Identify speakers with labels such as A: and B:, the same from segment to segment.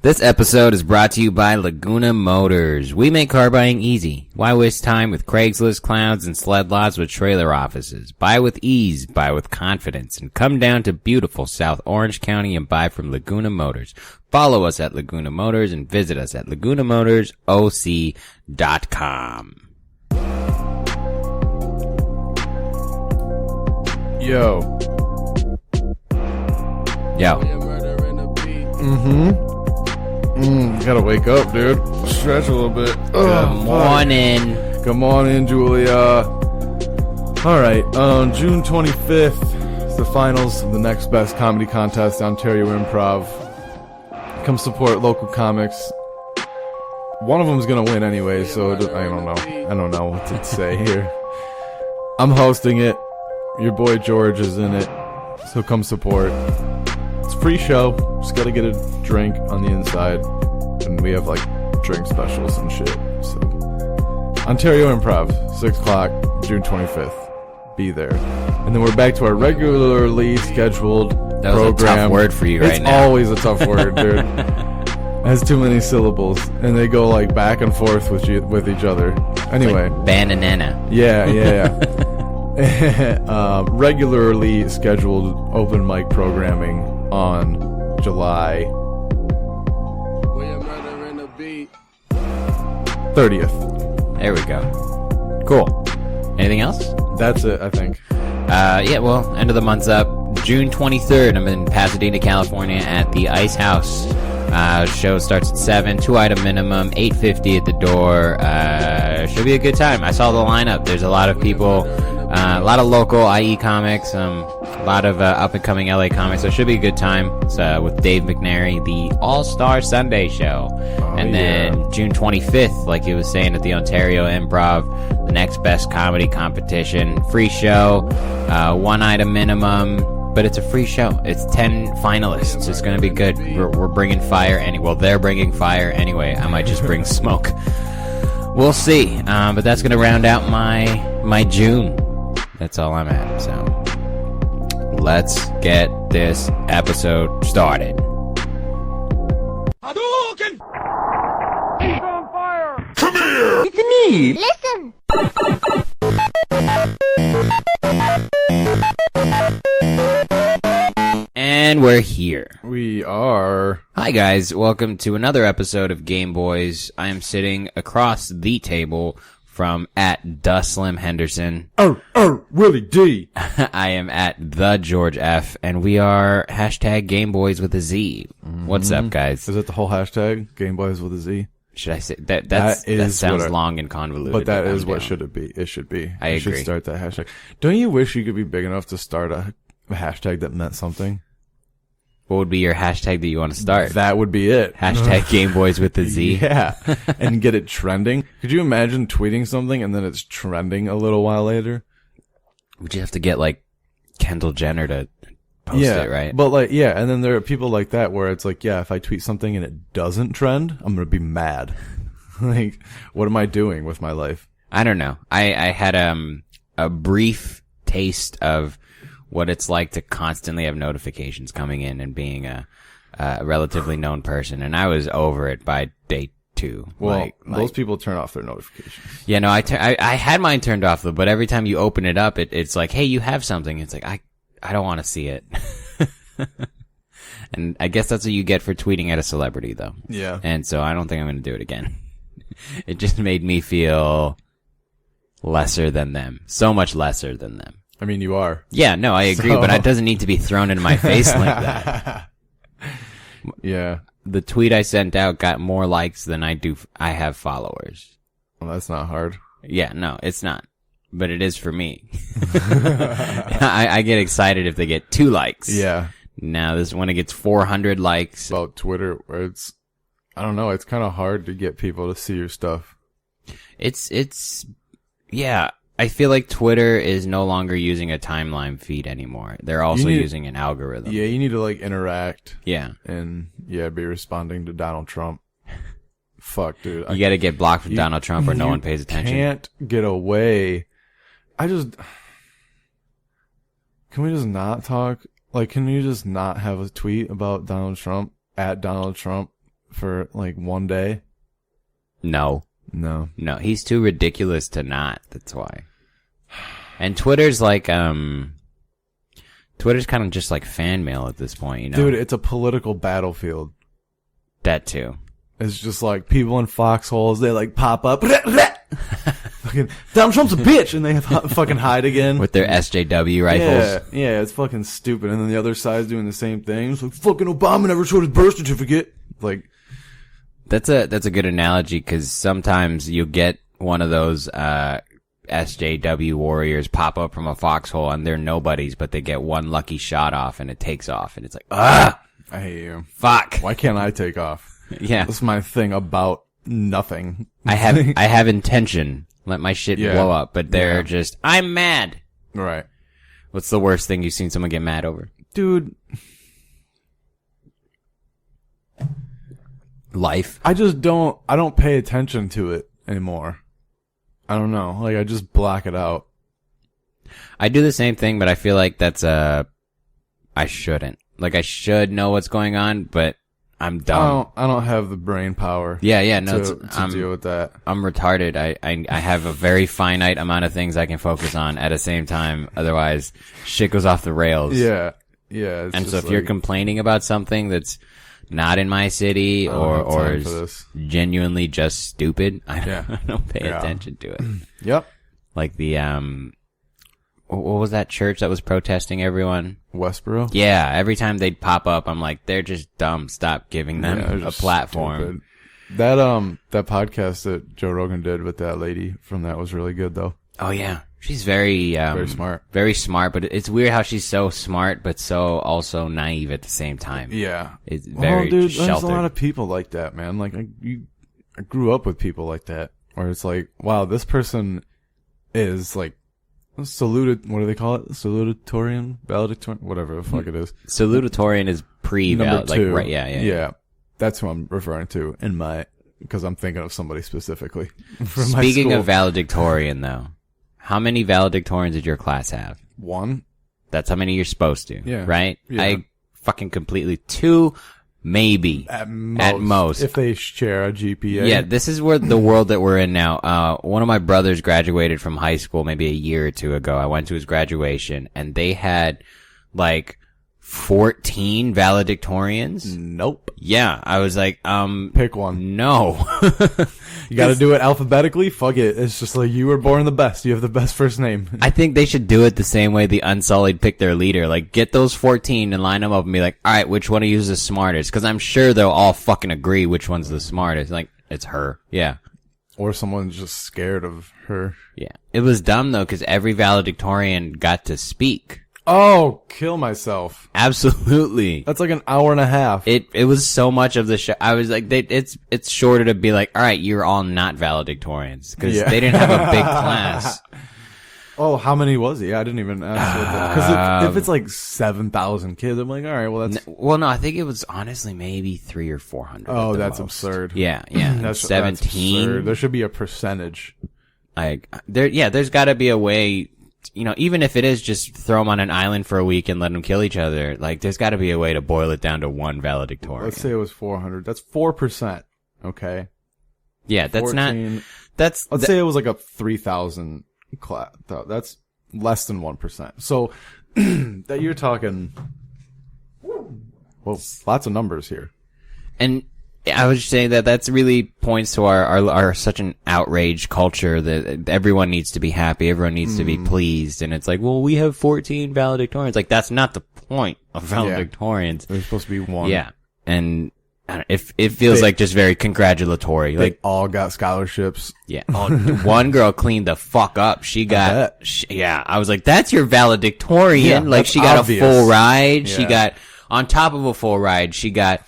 A: This episode is brought to you by Laguna Motors. We make car buying easy. Why waste time with Craigslist clowns and sled lots with trailer offices? Buy with ease, buy with confidence, and come down to beautiful South Orange County and buy from Laguna Motors. Follow us at Laguna Motors and visit us at lagunamotorsoc.com.
B: Yo. Gotta wake up, dude. Stretch a little bit.
A: Good morning.
B: Good morning, Julia. Alright, on June 25th, it's the finals of the Next Best Comedy Contest, Ontario Improv. Come support local comics. One of them's gonna win anyway, so I don't know. I don't know what to say here. I'm hosting it. Your boy George is in it, so come support. It's a free show. Just gotta get a drink on the inside, and we have like drink specials and shit. So Ontario Improv, 6 o'clock, June 25th. Be there, and then we're back to our regularly scheduled
A: That was
B: program.
A: a tough word for you right now.
B: It's always a tough word, dude. It has too many syllables, and they go like back and forth with each other. Anyway,
A: like banana.
B: yeah. Regularly scheduled open mic programming on July 30th.
A: There we go. Cool. Anything else?
B: That's it, I think.
A: Yeah, well, end of the month's up. June 23rd, I'm in Pasadena, California at the Ice House. Show starts at 7, 2-item minimum, $8.50 at the door. Should be a good time. I saw the lineup. There's a lot of people, a lot of local IE comics, a lot of up-and-coming LA comics, so it should be a good time. It's with Dave McNary, the All-Star Sunday Show. And then June 25th, like he was saying, at the Ontario Improv, the Next Best Comedy Competition. Free show, 1-item minimum. But it's a free show. It's 10 finalists. It's going to be good. We're bringing fire. Well, they're bringing fire anyway. I might just bring smoke. We'll see. But that's going to round out my June. That's all I'm at. So let's get this episode started.
C: Hadouken! He's on fire! Come here!
D: It's me! Listen!
A: And we're here.
B: We are.
A: Hi guys, welcome to another episode of Gameboiz. I am sitting across the table from at Slim Henderson.
B: Willie D.
A: I am at the George F, and we are hashtag Gameboiz with a Z. What's up, guys?
B: Is it the whole hashtag? Gameboiz with a Z?
A: Should I say that sounds long and convoluted.
B: But that is what should it be. It should be.
A: I agree.
B: You should start that hashtag. Don't you wish you could be big enough to start a hashtag that meant something?
A: What would be your hashtag that you want to start?
B: That would be it.
A: Hashtag Gameboiz with the Z.
B: Yeah. And get it trending. Could you imagine tweeting something and then it's trending a little while later?
A: Would you have to get like Kendall Jenner to post it, right?
B: But like, yeah. And then there are people like that where it's like, yeah, if I tweet something and it doesn't trend, I'm going to be mad. Like, what am I doing with my life?
A: I don't know. I had a brief taste of what it's like to constantly have notifications coming in and being a relatively known person, and I was over it by day 2.
B: Well, those people turn off their notifications.
A: Yeah, no, I had mine turned off though, but every time you open it up, it's like, hey, you have something. It's like, I don't want to see it. And I guess that's what you get for tweeting at a celebrity though.
B: Yeah.
A: And so I don't think I'm going to do it again. It just made me feel lesser than them. So much lesser than them.
B: I mean, you are.
A: Yeah, no, I agree, but it doesn't need to be thrown in my face like that.
B: Yeah.
A: The tweet I sent out got more likes than I have followers.
B: Well, that's not hard.
A: Yeah, no, it's not. But it is for me. I get excited if they get 2 likes.
B: Yeah.
A: Now, when it gets 400 likes.
B: About Twitter, where it's, I don't know, it's kind of hard to get people to see your stuff.
A: Yeah. I feel like Twitter is no longer using a timeline feed anymore. They're also using an algorithm.
B: Yeah, you need to like interact.
A: Yeah.
B: And yeah, be responding to Donald Trump. Fuck, dude.
A: You gotta get blocked from Donald Trump or no one pays attention.
B: You can't get away. Can we just not talk? Like, can you just not have a tweet about Donald Trump, at Donald Trump, for like one day?
A: No.
B: No.
A: No, he's too ridiculous to not. That's why. And Twitter's like, Twitter's kind of just like fan mail at this point, you know?
B: Dude, it's a political battlefield.
A: That too.
B: It's just like people in foxholes, they like pop up. Fucking, Donald Trump's a bitch! And they fucking hide again.
A: With their SJW rifles.
B: Yeah, it's fucking stupid. And then the other side's doing the same thing. It's like, fucking Obama never showed his birth certificate. Like,
A: That's a good analogy, because sometimes you get one of those SJW warriors pop up from a foxhole and they're nobodies, but they get one lucky shot off and it takes off, and it's like, I
B: hate you.
A: Fuck.
B: Why can't I take off?
A: Yeah.
B: That's my thing about nothing.
A: I have intention. Let my shit blow up, but they're just, I'm mad.
B: Right.
A: What's the worst thing you've seen someone get mad over?
B: Dude.
A: Life.
B: I don't pay attention to it anymore. I don't know. Like, I just block it out.
A: I do the same thing, but I feel like that's I shouldn't. Like, I should know what's going on, but I'm dumb.
B: I don't have the brain power.
A: Yeah, no,
B: to deal with that.
A: I'm retarded. I have a very finite amount of things I can focus on at the same time. Otherwise, shit goes off the rails.
B: Yeah.
A: And so if you're complaining about something that's not in my city or is genuinely just stupid, I don't pay attention to it.
B: Yep.
A: Like the what was that church that was protesting everyone?
B: Westboro?
A: Yeah, every time they'd pop up, I'm like, they're just dumb. Stop giving them a platform.
B: Stupid. That podcast that Joe Rogan did with that lady from that was really good, though.
A: Oh yeah, she's very
B: smart.
A: Very smart, but it's weird how she's so smart but so also naive at the same time.
B: Yeah,
A: it's very
B: dude,
A: sheltered.
B: There's a lot of people like that, man. Like I grew up with people like that, where it's like, wow, this person is like saluted. What do they call it? Salutatorian, valedictorian, whatever the fuck it is.
A: Salutatorian is
B: number two.
A: Like right, yeah.
B: That's who I'm referring to because I'm thinking of somebody specifically. From
A: Speaking
B: my
A: of valedictorian, though, how many valedictorians did your class have?
B: 1.
A: That's how many you're supposed to.
B: Yeah.
A: Right?
B: Yeah.
A: I fucking completely 2, maybe.
B: At most. If they share a GPA.
A: Yeah, this is where the world that we're in now. One of my brothers graduated from high school maybe a year or two ago. I went to his graduation and they had like 14 valedictorians.
B: Nope.
A: Yeah, I was like,
B: pick one.
A: No.
B: You gotta do it alphabetically? Fuck it. It's just like, you were born the best. You have the best first name.
A: I think they should do it the same way the Unsullied pick their leader. Like, get those 14 and line them up and be like, alright, which one of you is the smartest? Cause I'm sure they'll all fucking agree which one's the smartest. Like, it's her. Yeah.
B: Or someone's just scared of her.
A: Yeah. It was dumb though, cause every valedictorian got to speak.
B: Oh, kill myself.
A: Absolutely.
B: That's like an hour and a half.
A: It was so much of the show. I was like, it's shorter to be like, all right, you're all not valedictorians because they didn't have a big class.
B: Oh, how many was he? I didn't even ask. Because if it's like 7,000 kids, I'm like, all right, well that's.
A: Well, no, I think it was honestly maybe 300 or 400.
B: Oh, that's absurd.
A: Yeah.
B: That's
A: 17.
B: That's absurd. There should be a percentage.
A: There's got to be a way. You know, even if it is just throw them on an island for a week and let them kill each other, like, there's got to be a way to boil it down to one valedictorian.
B: Let's say it was 400. That's 4%. Okay.
A: Yeah, that's 14, not.
B: Let's say it was like a 3,000 class. That's less than 1%. So that you're talking. Well, lots of numbers here.
A: And I was just saying that's really points to our such an outraged culture that everyone needs to be happy, everyone needs to be pleased, and it's like, well, we have 14 valedictorians. Like, that's not the point of valedictorians.
B: There's supposed to be one.
A: Yeah, and it feels like just very congratulatory.
B: They
A: like
B: all got scholarships.
A: Yeah. Oh, one girl cleaned the fuck up. She got. I was like, that's your valedictorian.
B: Yeah,
A: like, she got
B: obvious.
A: a full ride.
B: Yeah.
A: She got on top of a full ride. She got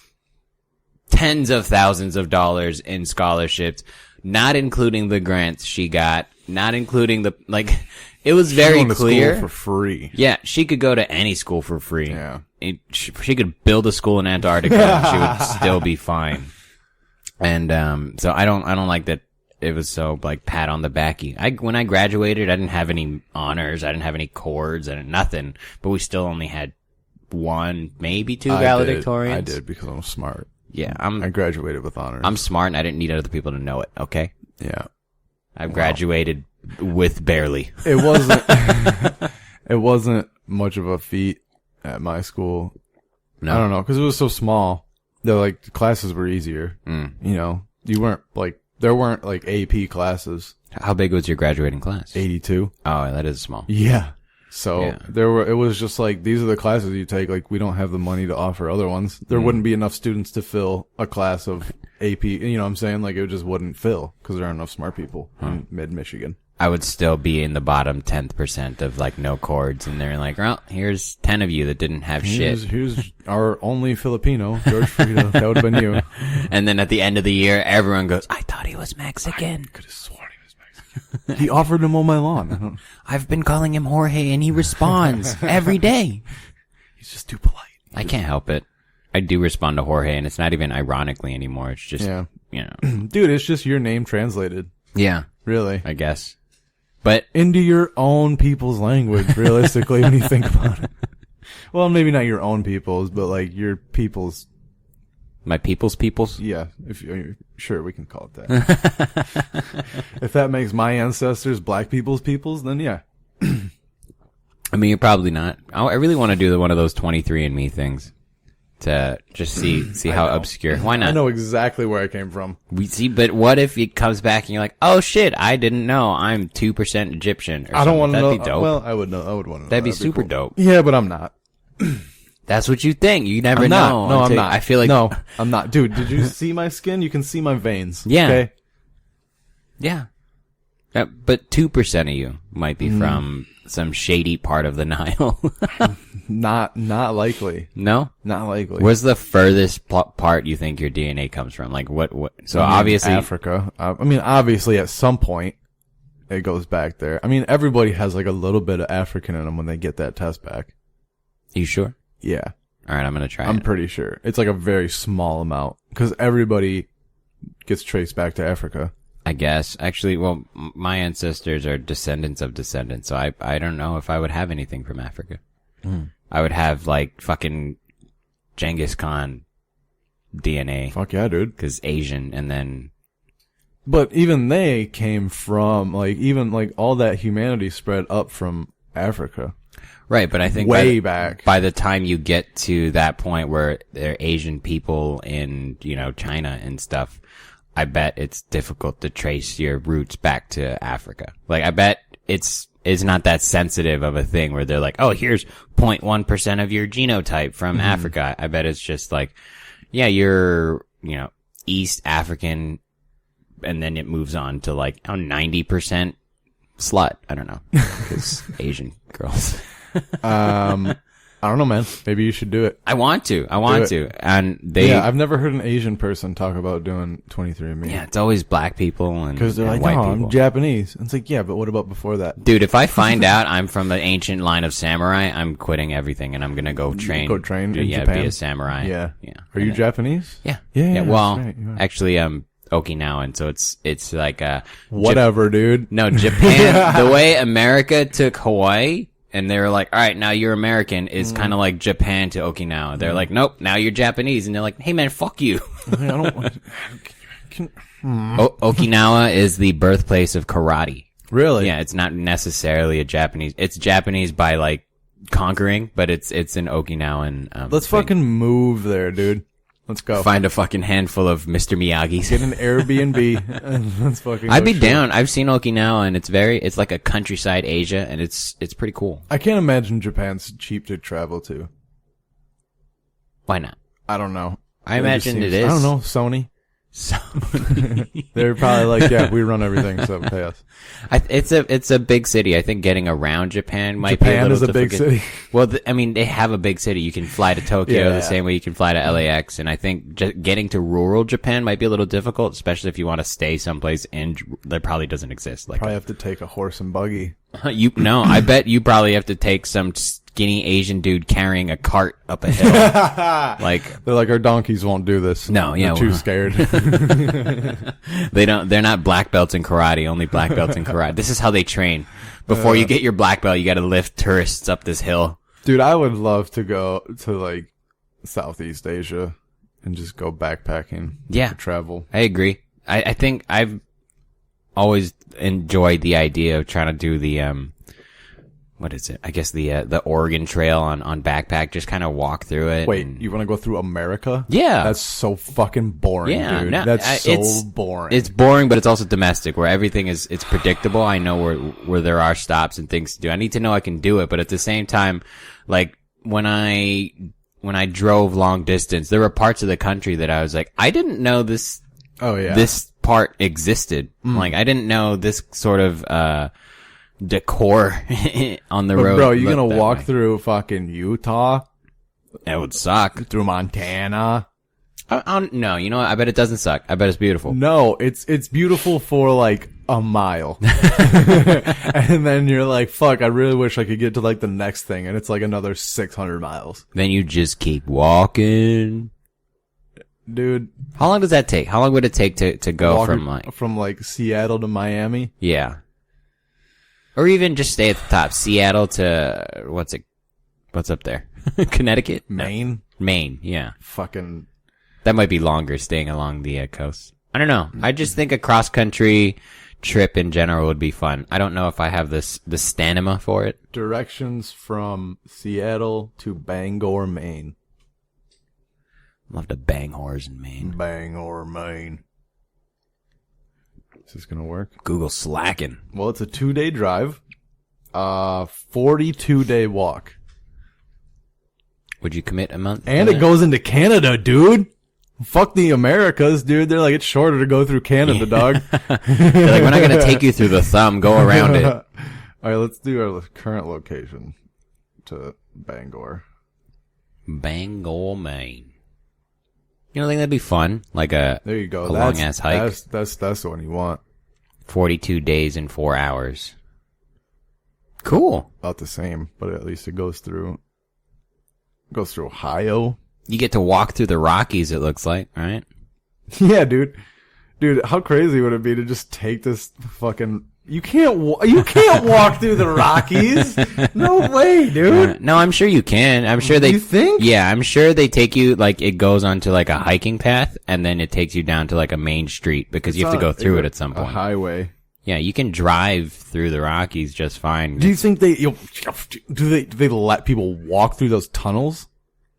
A: tens of thousands of dollars in scholarships, not including the grants she got, not including the, like, it was very clear.
B: School for free.
A: Yeah, she could go to any school for free.
B: Yeah.
A: She could build a school in Antarctica and she would still be fine. And, so I don't like that it was so, like, pat on the backy. When I graduated, I didn't have any honors, I didn't have any cords, and nothing, but we still only had 1, maybe 2 valedictorians.
B: I did because I'm smart.
A: Yeah,
B: I graduated with honors.
A: I'm smart and I didn't need other people to know it, okay?
B: Yeah.
A: I graduated with barely.
B: It wasn't it wasn't much of a feat at my school.
A: No.
B: I don't know, because it was so small. The classes were easier.
A: Mm.
B: You know, there weren't like AP classes.
A: How big was your graduating class?
B: 82.
A: Oh, that is small.
B: Yeah. So
A: Yeah.
B: it was just like, these are the classes you take. Like, we don't have the money to offer other ones. There wouldn't be enough students to fill a class of AP. You know what I'm saying? Like, it just wouldn't fill because there aren't enough smart people in mid-Michigan.
A: I would still be in the bottom 10th% of like no chords, and they're like, well, here's 10 of you that didn't have shit.
B: Here's our only Filipino, George Frida. That would have been you.
A: And then at the end of the year, everyone goes, I thought he was Mexican.
B: Could have sworn he was Mexican. He offered to mow my lawn.
A: I've been calling him Jorge, and he responds every day.
B: He's just too polite.
A: I can't help it. I do respond to Jorge, and it's not even ironically anymore. It's just, you know.
B: Dude, it's just your name translated.
A: Yeah,
B: Really.
A: I guess. But
B: Into your own people's language, realistically, when you think about it. Well, maybe not your own people's, but like your people's.
A: my people's.
B: Yeah, if you're sure, we can call it that. If that makes my ancestors black people's, then yeah.
A: I mean, you're probably not. I really want to do one of those 23andMe things to just see how obscure. Why not?
B: I know exactly where I came from.
A: We see, but what if it comes back and you're like, oh shit, I didn't know I'm 2% Egyptian. Or
B: I don't want to know.
A: That'd be dope.
B: Well, I would know. I would want to know.
A: That'd be super dope.
B: Yeah, but I'm not.
A: That's what you think. You never
B: I'm
A: know.
B: not. No, I'm
A: until-
B: not.
A: I feel like
B: no, I'm not. Dude, did you see my skin? You can see my veins.
A: Yeah.
B: Okay.
A: Yeah. But 2% of you might be from some shady part of the Nile.
B: Not likely.
A: No?
B: Not likely.
A: Where's the furthest part you think your DNA comes from? Like what? So
B: I mean,
A: obviously
B: Africa. I mean, obviously at some point it goes back there. I mean, everybody has like a little bit of African in them when they get that test back.
A: You sure?
B: Yeah.
A: All right, I'm going to try
B: I'm
A: it.
B: pretty sure. It's like a very small amount because everybody gets traced back to Africa.
A: I guess. Actually, well, my ancestors are descendants of descendants, so I don't know if I would have anything from Africa. I would have, like, fucking Genghis Khan DNA.
B: Fuck yeah, dude.
A: Because Asian, and then...
B: But even they came from, like, even, like, all that humanity spread up from Africa.
A: Right, but I think
B: way back.
A: By the time you get to that point where there are Asian people in, you know, China and stuff, I bet it's difficult to trace your roots back to Africa. Like, I bet it's not that sensitive of a thing where they're like, oh, here's 0.1% of your genotype from Africa. I bet it's just like, yeah, you're, you know, East African, and then it moves on to like, 90% slut. I don't know. Because Asian girls.
B: I don't know, man. Maybe you should do it.
A: I want to. And
B: Yeah, I've never heard an Asian person talk about doing 23andMe.
A: Yeah, it's always black people and
B: Because they're like,
A: white
B: no,
A: people.
B: I'm Japanese. And it's like, yeah, but what about before that?
A: Dude, if I find out I'm from the ancient line of samurai, I'm quitting everything and I'm gonna go train.
B: Go train in
A: yeah,
B: Japan?
A: be a samurai.
B: Yeah.
A: Yeah.
B: Are you Japanese?
A: Yeah.
B: Yeah,
A: Well,
B: that's right, you are.
A: actually, Okinawan, so it's like
B: Whatever, dude.
A: No, Japan. The way America took Hawaii, and they were like, all right, now you're American, is kind of like Japan to Okinawa. They're like, nope, now you're Japanese. And they're like, hey man, fuck you.
B: I don't want
A: Okinawa is the birthplace of karate.
B: Really?
A: Yeah, it's not necessarily a Japanese. It's Japanese by like conquering, but it's an Okinawan.
B: Let's
A: thing.
B: fucking move there, dude. Let's go.
A: Find a fucking handful of Mr. Miyagi's.
B: Get an Airbnb. And let's fucking
A: I'd
B: go
A: be
B: shoot.
A: down. I've seen Okinawa, and it's like a countryside Asia, and it's pretty cool.
B: I can't imagine Japan's cheap to travel to.
A: Why not?
B: I don't know.
A: I imagine it is.
B: I don't know. Sony.
A: So
B: They're probably like, yeah, we run everything, so pay us.
A: it's a big city. I think getting around Japan might be a
B: Japan
A: little
B: is a big
A: difficult.
B: city.
A: Well, I mean, they have a big city. You can fly to Tokyo
B: Yeah.
A: the same way you can fly to LAX, and I think getting to rural Japan might be a little difficult, especially if you want to stay someplace that probably doesn't exist. Like
B: Probably have to take a horse and buggy.
A: no, I bet you probably have to take some skinny Asian dude carrying a cart up a hill. Like
B: They're like, our donkeys won't do this.
A: No, yeah,
B: They're too
A: well-
B: scared.
A: they're not black belts in karate, only black belts in karate. This is how they train. Before you get your black belt, you got to lift tourists up this hill.
B: Dude, I would love to go to like Southeast Asia and just go backpacking.
A: Yeah.
B: For travel.
A: I agree. I think I've always enjoyed the idea of trying to do the, what is it? I guess the Oregon Trail on backpack, just kind of walk through it.
B: Wait, you want to go through America?
A: Yeah.
B: That's so fucking boring,
A: Yeah,
B: dude.
A: no,
B: That's
A: it's
B: boring.
A: It's boring, but it's also domestic, where everything it's predictable. I know where there are stops and things to do. I need to know I can do it, but at the same time, like when I drove long distance, there were parts of the country that I was like, I didn't know this part existed. Like I didn't know this sort of decor on the road.
B: Bro, you gonna
A: looked that
B: walk
A: way.
B: through fucking Utah?
A: It would suck.
B: Through Montana?
A: No, you know what? I bet it doesn't suck. I bet it's beautiful.
B: No, it's beautiful for like a mile. And then you're like, fuck, I really wish I could get to like the next thing. And it's like another 600 miles.
A: Then you just keep walking.
B: Dude.
A: How long does that take? How long would it take to go
B: from like Seattle to Miami?
A: Yeah. Or even just stay at the top. Seattle to, what's up there? Connecticut?
B: Maine?
A: Maine, yeah.
B: Fucking.
A: That might be longer, staying along the coast. I don't know. I just think a cross-country trip in general would be fun. I don't know if I have the stamina for it.
B: Directions from Seattle to Bangor, Maine.
A: Love to bang whores in Maine.
B: Bangor, Maine. Is this gonna work?
A: Google slacking.
B: Well, it's a 2-day drive. 42-day walk.
A: Would you commit a month?
B: And
A: to
B: it
A: that?
B: goes into Canada, dude. Fuck the Americas, dude. They're like, it's shorter to go through Canada, dog.
A: They're like, we're not going to take you through the thumb. Go around it.
B: All right, let's do our current location to Bangor.
A: Bangor, Maine. You don't think that'd be fun? Like
B: There you go.
A: a long-ass hike?
B: That's the one you want.
A: 42 days and 4 hours. Cool.
B: About the same, but at least it goes through Ohio.
A: You get to walk through the Rockies, it looks like, right?
B: Yeah, dude. Dude, how crazy would it be to just take this fucking... You can't walk through the Rockies. No way, dude.
A: No, I'm sure you can. I'm sure they...
B: You think?
A: Yeah, I'm sure they take you, like, it goes onto, like, a hiking path, and then it takes you down to, like, a main street, because you have to go through it at some
B: A
A: point.
B: highway.
A: Yeah, you can drive through the Rockies just fine.
B: Do you think do they let people walk through those tunnels?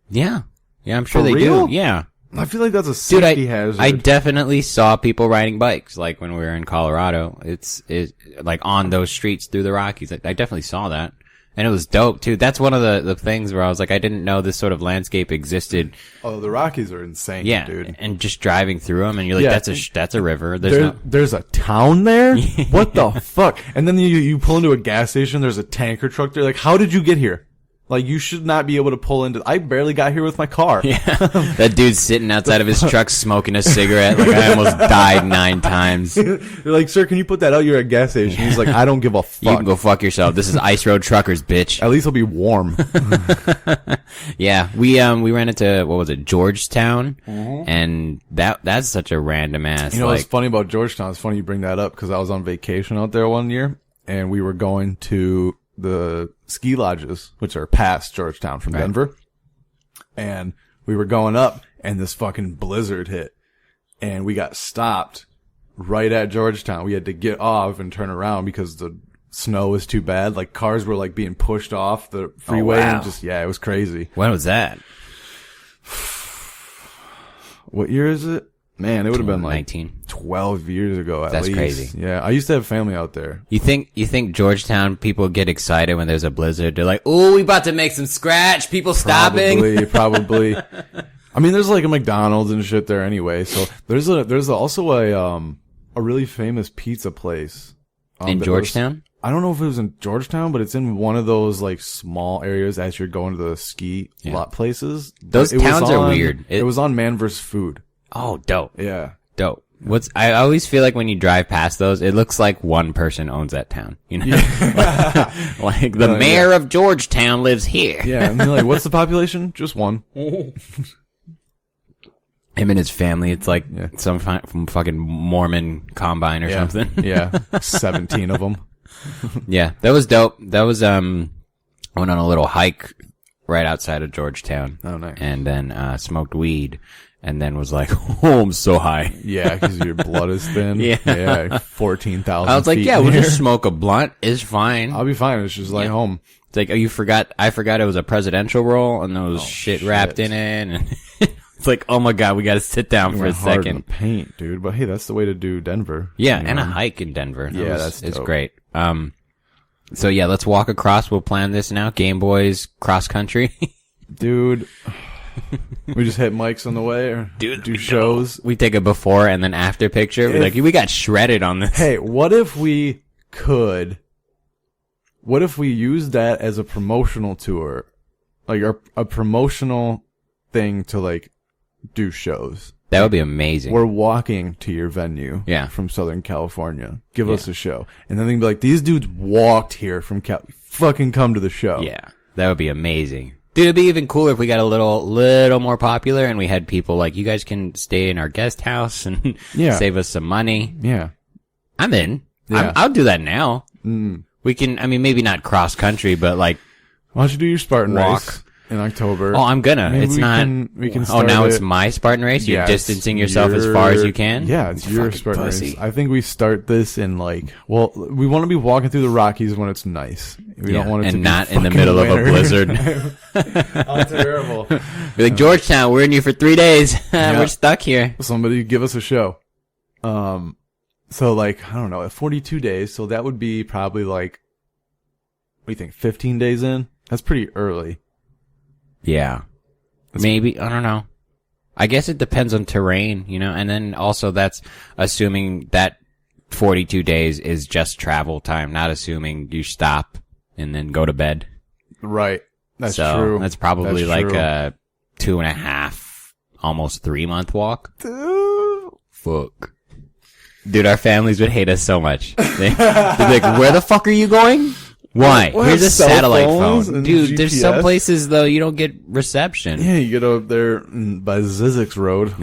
A: Yeah. Yeah, I'm sure
B: For
A: they
B: real?
A: do. Yeah.
B: I feel like that's a
A: Dude,
B: safety hazard.
A: I definitely saw people riding bikes, like when we were in Colorado. It's like on those streets through the Rockies. I definitely saw that. And it was dope too. That's one of the things where I was like, I didn't know this sort of landscape existed.
B: Oh, the Rockies are insane,
A: Yeah.
B: dude.
A: And just driving through them and you're like,
B: Yeah.
A: that's a river.
B: There's a town there? What the fuck? And then you pull into a gas station, there's a tanker truck there. Like, how did you get here? Like, you should not be able to pull into... I barely got here with my car.
A: Yeah. That dude's sitting outside of his truck smoking a cigarette. Like, I almost died 9 times.
B: They're like, sir, can you put that out? You're at a gas station. He's like, I don't give a fuck.
A: You can go fuck yourself. This is Ice Road Truckers, bitch.
B: At least he'll be warm.
A: Yeah, we ran into, what was it, Georgetown, and that's such a random ass.
B: You know
A: like,
B: what's funny about Georgetown? It's funny you bring that up because I was on vacation out there one year and we were going to the ski lodges, which are past Georgetown from Denver. And we were going up and this fucking blizzard hit and we got stopped right at Georgetown. We had to get off and turn around because the snow was too bad. Like cars were like being pushed off the freeway
A: wow.
B: and just, yeah, it was crazy.
A: When was that?
B: What year is it? Man, it would have been like
A: 19.
B: 12 years ago at
A: That's
B: least.
A: crazy.
B: Yeah, I used to have family out there.
A: You think Georgetown people get excited when there's a blizzard? They're like, "Ooh, we about to make some scratch." People stopping.
B: Probably. I mean, there's like a McDonald's and shit there anyway. So there's also a really famous pizza place
A: In Georgetown?
B: I don't know if it was in Georgetown, but it's in one of those like small areas as you're going to the ski lot places.
A: Those
B: It was
A: towns are
B: on-
A: weird.
B: It was on Man vs. Food.
A: Oh, dope.
B: Yeah.
A: Dope. I always feel like when you drive past those, it looks like one person owns that town. You know? Like the mayor of Georgetown lives here.
B: Yeah. And they're like, what's the population? Just one.
A: Him and his family, it's like some from fucking Mormon combine or something.
B: Yeah. 17 of them.
A: Yeah, that was dope. That was, I went on a little hike right outside of Georgetown.
B: Oh, nice.
A: And then, smoked weed. and then was like, oh, I'm so high.
B: Yeah, because your blood is thin.
A: Yeah.
B: 14,000
A: I was like,
B: feet
A: yeah,
B: in
A: we'll
B: the
A: just
B: air.
A: smoke a blunt. It's fine.
B: I'll be fine. It's just like home.
A: It's like, oh, I forgot it was a presidential roll, and there was shit wrapped in it, and it's like, oh my god, we gotta sit down for a
B: Hard in the
A: second.
B: paint, dude. But hey, that's the way to do Denver.
A: Yeah,
B: you
A: and a
B: know?
A: hike in Denver.
B: That's
A: it's
B: dope.
A: great. So yeah, let's walk across. We'll plan this now. Gameboiz cross country.
B: Dude. We just hit mics on the way, or do shows.
A: We take a before and then after picture. We're like, we got shredded on this.
B: Hey, what if we used that as a promotional tour, like a promotional thing to like do shows?
A: That would be amazing.
B: We're walking to your venue, from Southern California. Give us a show, and then they can be like, "These dudes walked here from fucking come to the show."
A: Yeah, that would be amazing. Dude, it'd be even cooler if we got a little more popular and we had people like, you guys can stay in our guest house and save us some money.
B: Yeah.
A: I'm in.
B: Yeah.
A: I'll do that now. We can, I mean, maybe not cross country, but like,
B: why don't you do your Spartan
A: walk
B: race in October?
A: Oh, I'm gonna.
B: Maybe
A: it's
B: we
A: not.
B: we can
A: Oh,
B: start
A: now
B: it.
A: it's my Spartan race. You're
B: Yeah,
A: distancing
B: it's
A: yourself as far as you can.
B: Yeah, it's your
A: Fucking
B: Spartan
A: pussy.
B: race. I think we start this in like, well, we want to be walking through the Rockies when it's nice. We don't want it to
A: and
B: be
A: not in the
B: fucking
A: middle
B: winter.
A: of a blizzard.
B: Oh, terrible.
A: Be like, Georgetown, we're in here for 3 days. We're stuck here.
B: Somebody give us a show. So like, I don't know, at 42 days, so that would be probably like, what do you think, 15 days in? That's pretty early.
A: Yeah. Maybe, I don't know. I guess it depends on terrain, you know, and then also that's assuming that 42 days is just travel time, not assuming you stop and then go to bed.
B: Right. That's
A: so
B: true.
A: That's probably
B: That's
A: like
B: true.
A: a 2.5, almost 3 month walk. Fuck. Dude, our families would hate us so much. They'd be like, where the fuck are you going? Why?
B: We'll
A: Here's
B: have
A: a
B: cell
A: satellite
B: phones
A: phone.
B: and
A: Dude, there's some
B: GPS.
A: places, though, you don't get reception.
B: Yeah, you get up there by Zizix Road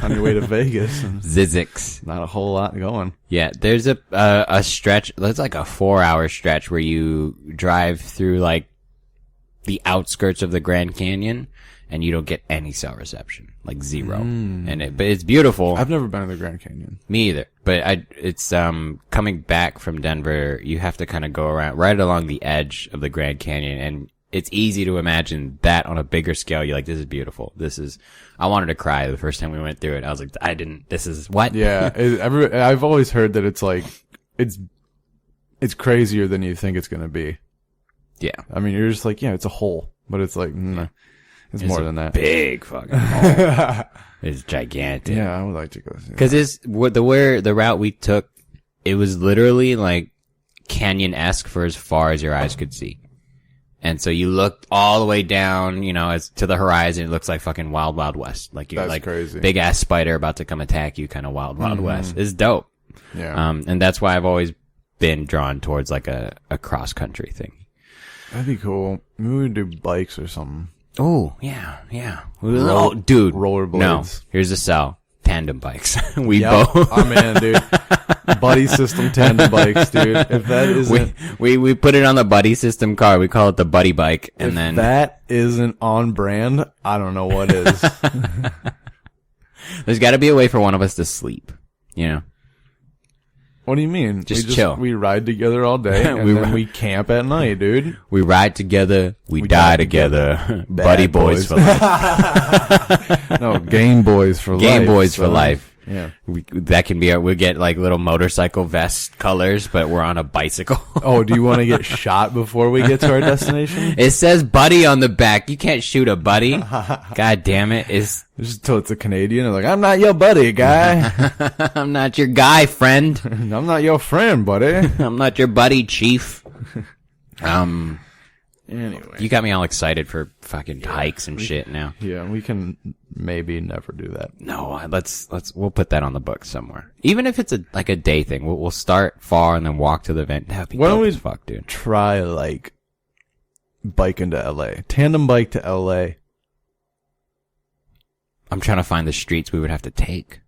B: on your way to Vegas. And
A: Zizix.
B: not a whole lot going.
A: Yeah, there's a stretch, that's like a 4-hour stretch where you drive through, like, the outskirts of the Grand Canyon, and you don't get any cell reception. Like, zero. But it's beautiful.
B: I've never been to the Grand Canyon.
A: Me either. But it's coming back from Denver, you have to kind of go around right along the edge of the Grand Canyon, and it's easy to imagine that on a bigger scale. You're like, this is beautiful. I wanted to cry the first time we went through it. I was like, this is what?
B: Yeah, I've always heard that it's like, it's crazier than you think it's gonna be.
A: Yeah.
B: I mean, you're just like, yeah, it's a hole, but it's like, it's more than that.
A: Big fucking hole. It's gigantic.
B: Yeah, I would like to go see that.
A: Cause the route we took, it was literally like canyon-esque for as far as your eyes could see. And so you looked all the way down, you know, as to the horizon, it looks like fucking Wild Wild West. Like you're
B: That's
A: like
B: crazy.
A: big ass spider about to come attack you, kind of Wild Wild West. It's dope.
B: Yeah.
A: And that's why I've always been drawn towards like a cross country thing.
B: That'd be cool. Maybe we do bikes or something.
A: Oh, yeah. Oh, dude.
B: Rollerblades.
A: No. Here's a sell. Tandem bikes. We
B: Yep.
A: both.
B: I'm in, dude. Buddy system tandem bikes, dude. If that isn't,
A: we put it on the buddy system car. We call it the buddy bike. And
B: if
A: then
B: that isn't on brand, I don't know what is.
A: there's gotta be a way for one of us to sleep. You know?
B: What do you mean?
A: Just chill.
B: We ride together all day, and then we camp at night, dude.
A: We ride together. We die together. Buddy boys
B: boys.
A: for life.
B: No, Gameboiz for life.
A: Gameboiz for
B: son.
A: life.
B: Yeah.
A: That can be we'll get like little motorcycle vest colors, but we're on a bicycle.
B: Oh, do you want to get shot before we get to our destination?
A: It says buddy on the back. You can't shoot a buddy. God damn it.
B: Just till it's a Canadian. They're like, I'm not your buddy, guy.
A: I'm not your guy, friend.
B: I'm not your friend, buddy.
A: I'm not your buddy, chief.
B: Anyway.
A: You got me all excited for fucking hikes and shit now.
B: Yeah, we can maybe never do that.
A: No, we'll put that on the book somewhere. Even if it's like a day thing, we'll start far and then walk to the event. That'd be
B: Why don't
A: dope
B: we
A: as fuck, dude.
B: Try, like, bike into LA. Tandem bike to LA.
A: I'm trying to find the streets we would have to take.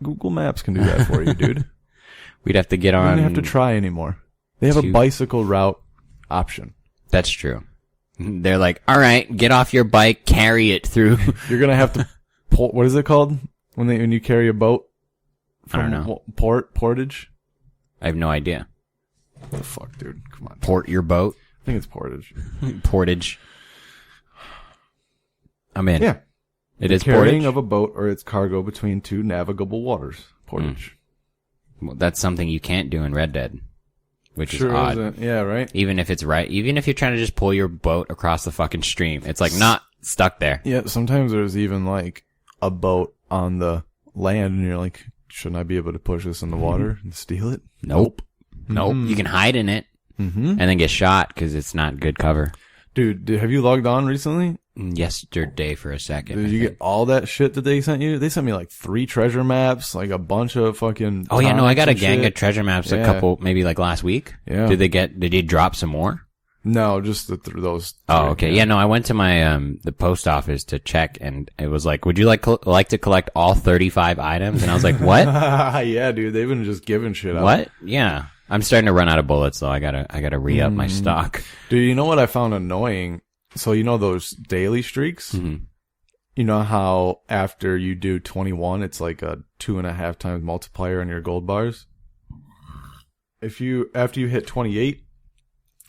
B: Google Maps can do that for you, dude.
A: We'd have to get
B: You
A: on.
B: don't have to try anymore. They have a bicycle route option.
A: That's true. They're like, all right, get off your bike, carry it through.
B: You're gonna have to what is it called when you carry a boat?
A: I don't know.
B: Portage?
A: I have no idea.
B: What the fuck, dude? Come on.
A: Port your boat.
B: I think it's portage.
A: Portage. I'm in.
B: Yeah.
A: It is
B: carrying
A: portage?
B: of a boat or its cargo between two navigable waters. Portage.
A: Well, that's something you can't do in Red Dead, which
B: Sure
A: is odd.
B: isn't. Yeah, right?
A: Even if it's right, even if you're trying to just pull your boat across the fucking stream, it's like not stuck there.
B: Yeah, sometimes there's even like a boat on the land and you're like, shouldn't I be able to push this in the water and steal it?
A: Nope. You can hide in it and then get shot because it's not good cover.
B: Dude, have you logged on recently?
A: Yesterday for a second.
B: Did you get all that shit that they sent you? They sent me like 3 treasure maps, like a bunch of fucking.
A: Oh yeah, no, I got a gang
B: shit.
A: of treasure maps. A
B: Yeah.
A: couple, maybe like last week.
B: Yeah.
A: Did he drop some more?
B: No, just those.
A: Oh,
B: 3,
A: okay. Yeah, no, I went to my the post office to check, and it was like, "Would you like to collect all 35 items?" And I was like, "What?
B: Yeah, dude, they've been just giving shit out.
A: What? Yeah." I'm starting to run out of bullets, though. I gotta re-up my stock.
B: Dude, you know what I found annoying? So you know those daily streaks?
A: Mm-hmm.
B: You know how after you do 21, it's like a 2.5 times multiplier on your gold bars? After you hit 28,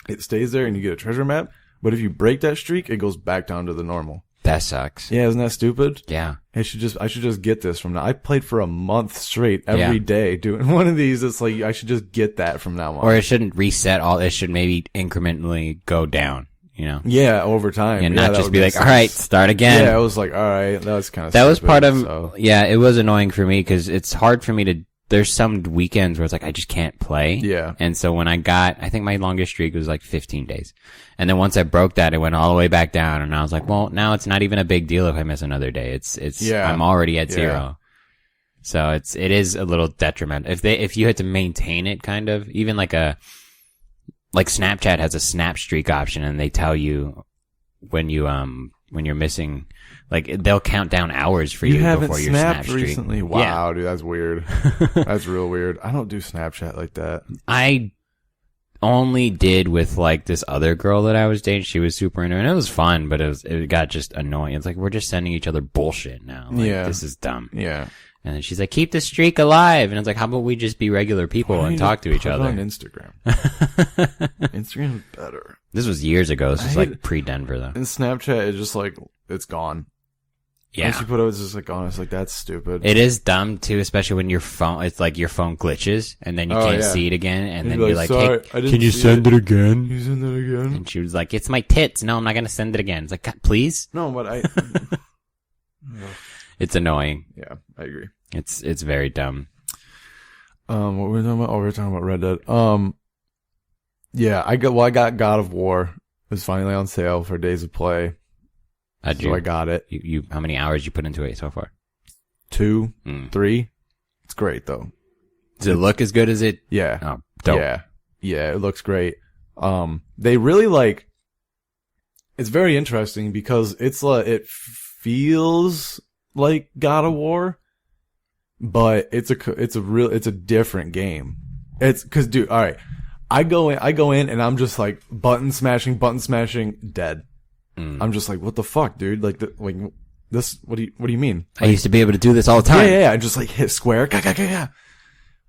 B: it stays there and you get a treasure map. But if you break that streak, it goes back down to the normal.
A: That sucks.
B: Yeah, isn't that stupid?
A: Yeah.
B: I should just get this from now. I played for a month straight every day doing one of these. It's like I should just get that from now on.
A: Or it shouldn't reset all. It should maybe incrementally go down. You know.
B: Yeah, over time.
A: And
B: yeah,
A: not
B: that
A: just
B: would
A: be
B: make
A: like, all
B: sense.
A: right, start again.
B: Yeah, I was like, all right, that was kind of.
A: That was part of.
B: So.
A: Yeah, it was annoying for me because it's hard for me to. There's some weekends where it's like I just can't play.
B: Yeah.
A: And so when I think my longest streak was like 15 days. And then once I broke that, it went all the way back down. And I was like, well, now it's not even a big deal if I miss another day. I'm already at 0. So it is a little detrimental. If you had to maintain it kind of, even like Snapchat has a snap streak option and they tell you when you're missing, like they'll count down hours for you before your snap streak.
B: Recently? Wow, dude, that's weird. That's real weird. I don't do Snapchat like that.
A: I only did with like this other girl that I was dating. She was super into it, and it was fun, but it got just annoying. It's like we're just sending each other bullshit now. Like, this is dumb.
B: Yeah.
A: And then she's like, keep the streak alive. And it's like, how about we just be regular people and talk to each other?
B: On Instagram. Instagram's better.
A: This was years ago. This was like pre-Denver though.
B: And Snapchat is just like, it's gone.
A: Yeah.
B: Once you put it, it's just like gone. It's like, that's stupid.
A: It is dumb too, especially when it's like your phone glitches and then you can't see it again. And then you're like,
B: sorry,
A: hey, can you send it again?
B: Can you send it again?
A: And she was like, it's my tits. No, I'm not going to send it again. It's like, God, please.
B: No, but
A: It's annoying.
B: Yeah, I agree.
A: It's very dumb.
B: What were we talking about? Oh, we were talking about Red Dead. Yeah, I got God of War. It was finally on sale for Days of Play. So I got it.
A: You how many hours you put into it so far?
B: 2, 3. It's great though.
A: Does it look as good as it?
B: Yeah.
A: Oh, dope.
B: Yeah, it looks great. They really it's very interesting because it feels like God of War, but it's a different game. It's cause dude, alright. I go in and I'm just like button smashing, dead. I'm just like, what the fuck, dude? Like this, what do you mean?
A: I used to be able to do this all the time.
B: Yeah. I just like hit square.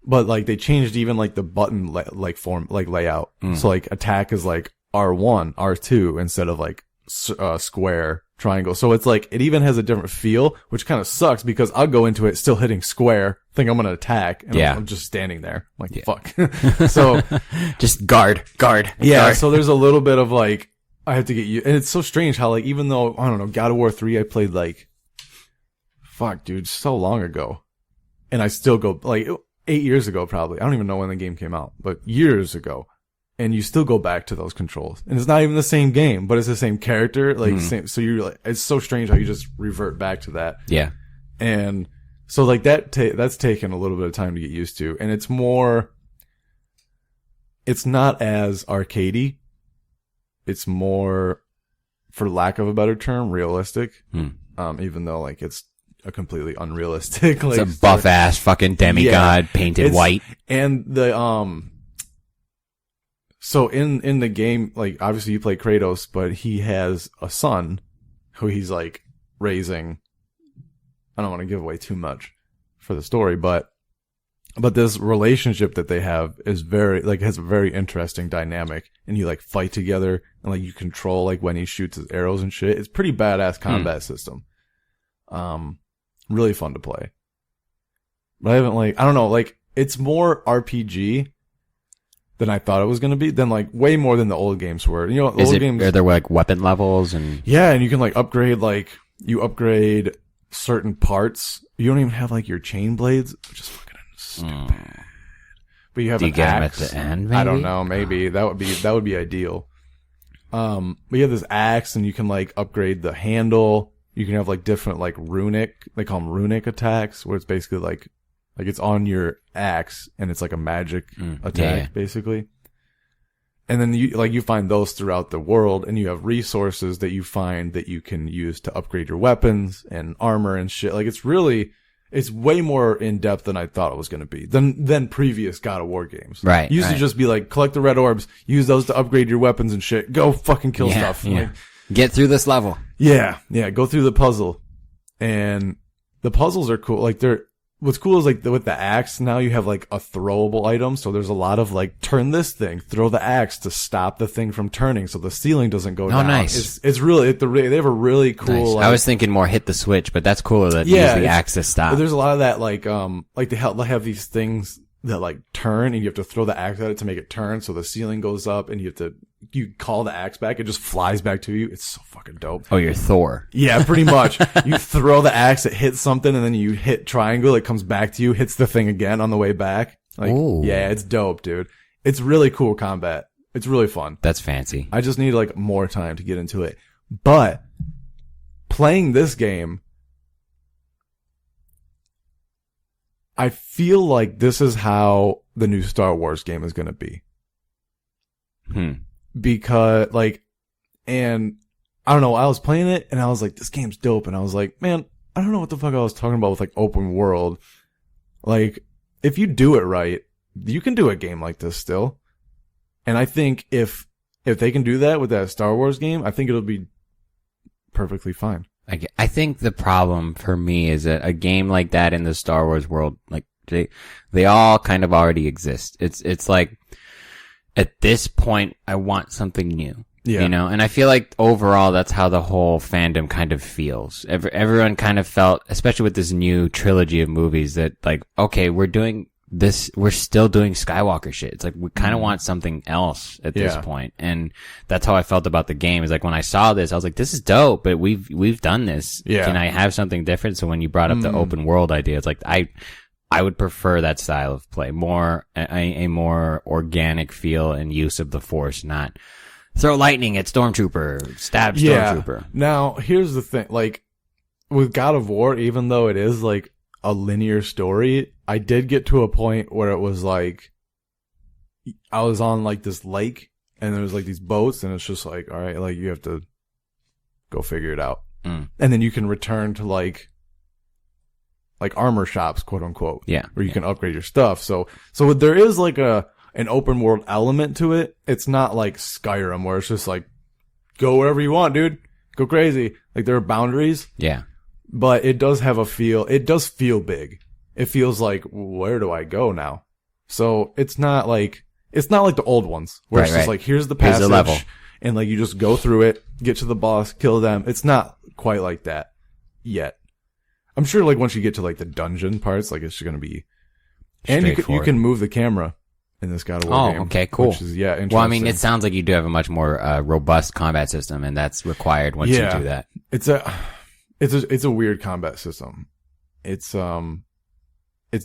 B: But like they changed even like the button form, layout. So like attack is like R1, R2 instead of like square, triangle. So it's like, it even has a different feel, which kind of sucks because I'll go into it still hitting square, think I'm going to attack. And I'm just standing there. I'm like, fuck. So
A: just guard.
B: Yeah.
A: Guard.
B: So there's a little bit of like, I had to get you, and it's so strange how like, even though, I don't know, God of War 3, I played fuck dude, so long ago. And I still go 8 years ago, probably. I don't even know when the game came out, but years ago. And you still go back to those controls. And it's not even the same game, but it's the same character. Same, so you're like, it's so strange how you just revert back to that.
A: Yeah.
B: And so like that's taken a little bit of time to get used to. And it's not as arcadey. It's more, for lack of a better term, realistic. Even though it's a completely unrealistic.
A: It's a buff ass fucking demigod painted white.
B: And so in the game, obviously you play Kratos, but he has a son who he's raising I don't want to give away too much for the story, but this relationship that they have is very, like, has a very interesting dynamic, and you, like, fight together, and, like, you control, like, when he shoots his arrows and shit. It's pretty badass combat system. Really fun to play. But I haven't, like, I don't know, like, it's more RPG than I thought it was going to be, than, like, way more than the old games were. You know, old games,
A: are there, like, weapon levels and...
B: Yeah, and you can, like, upgrade, like, you upgrade certain parts. You don't even have, like, your chain blades, which is fucking stupid. But you have an axe.
A: At the end, maybe?
B: I don't know, maybe. That would be ideal. But you have this axe, and you can, like, upgrade the handle. You can have, like, different, like, they call them runic attacks, where it's basically, like it's on your axe, and it's like a magic attack, basically. And then you find those throughout the world, and you have resources that you find that you can use to upgrade your weapons and armor and shit. Like, it's way more in depth than I thought it was going to be than previous God of War games.
A: Right.
B: Used to just be like, collect the red orbs, use those to upgrade your weapons and shit. Go fucking kill stuff.
A: Yeah.
B: Like,
A: get through this level.
B: Yeah. Go through the puzzle. And the puzzles are cool. Like, what's cool is, like, with the axe, now you have, like, a throwable item. So there's a lot of, like, turn this thing, throw the axe to stop the thing from turning so the ceiling doesn't go down.
A: Oh, nice.
B: It's really, they have a really cool,
A: nice.
B: like,
A: I was thinking more hit the switch, but that's cooler that use the axe to stop.
B: There's a lot of that, like they have these things that, like, turn, and you have to throw the axe at it to make it turn, so the ceiling goes up, and you call the axe back, it just flies back to you. It's so fucking dope.
A: Oh, you're Thor.
B: Yeah, pretty much. You throw the axe, it hits something, and then you hit triangle, it comes back to you, hits the thing again on the way back. Like,
A: ooh.
B: Yeah, it's dope, dude. It's really cool combat. It's really fun.
A: That's fancy.
B: I just need, like, more time to get into it. But playing this game, I feel like this is how the new Star Wars game is going to be. Because, like, and I don't know, I was playing it and I was like, this game's dope. And I was like, man, I don't know what the fuck I was talking about with, like, open world. Like, if you do it right, you can do a game like this still. And I think if they can do that with that Star Wars game, I think it'll be perfectly fine.
A: I think the problem for me is that a game like that in the Star Wars world, like, they all kind of already exist. It's like, at this point, I want something new. Yeah. You know, and I feel like overall that's how the whole fandom kind of feels. Everyone kind of felt, especially with this new trilogy of movies, that, like, okay, we're still doing Skywalker shit. It's like, we kind of want something else at this point. And that's how I felt about the game. Is like, when I saw this, I was like, this is dope, but we've done this. Yeah. Can I have something different? So when you brought up the open world idea, it's like, I would prefer that style of play, a more organic feel and use of the Force, not throw lightning at Stormtrooper, stab Stormtrooper.
B: Now, here's the thing, like, with God of War, even though it is, like, a linear story, I did get to a point where it was like, I was on, like, this lake, and there was, like, these boats, and it's just like, all right, like, you have to go figure it out. And then you can return to, like armor shops, quote unquote.
A: Yeah.
B: Where you can upgrade your stuff. So there is, like, an open world element to it. It's not like Skyrim where it's just like, go wherever you want, dude. Go crazy. Like, there are boundaries.
A: Yeah.
B: But it does have it does feel big. It feels like, where do I go now? So it's not like the old ones where it's just like, here's the passage. Here's the level. And, like, you just go through it, get to the boss, kill them. It's not quite like that yet. I'm sure, like, once you get to, like, the dungeon parts, like, it's just gonna be, and you can move the camera in this God of War game.
A: Oh, okay, cool.
B: Which is, interesting.
A: Well, I mean, it sounds like you do have a much more robust combat system, and that's required once you do that.
B: It's a weird combat system. It's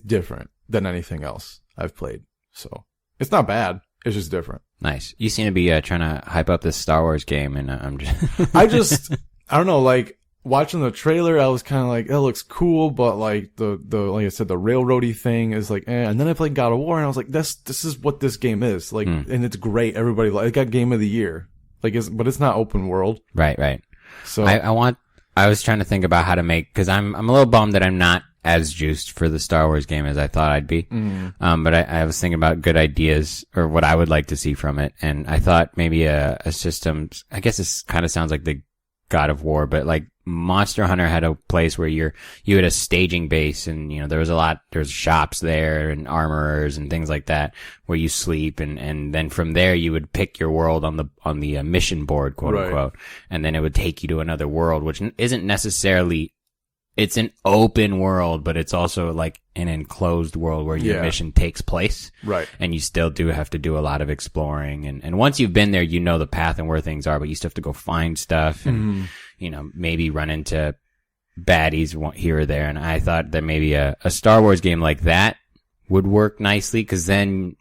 B: different than anything else I've played. So it's not bad. It's just different.
A: Nice. You seem to be trying to hype up this Star Wars game, and I'm just
B: I don't know, like, watching the trailer, I was kind of like, it looks cool, but, like, the like I said, the railroady thing is like, and then I played God of War, and I was like, this is what this game is, like, and it's great. Everybody, it got Game of the Year, like, but it's not open world.
A: Right.
B: So
A: I was trying to think about how to make, because I'm a little bummed that I'm not as juiced for the Star Wars game as I thought I'd be. But I was thinking about good ideas or what I would like to see from it, and I thought maybe a system. I guess this kind of sounds like the God of War, but, like, Monster Hunter had a place where you had a staging base, and there's shops there and armorers and things like that where you sleep, and then from there you would pick your world on the mission board, quote unquote, and then it would take you to another world, which isn't necessarily. It's an open world, but it's also like an enclosed world where your mission takes place.
B: Right.
A: And you still do have to do a lot of exploring. And once you've been there, you know the path and where things are, but you still have to go find stuff and, maybe run into baddies here or there. And I thought that maybe a Star Wars game like that would work nicely, because then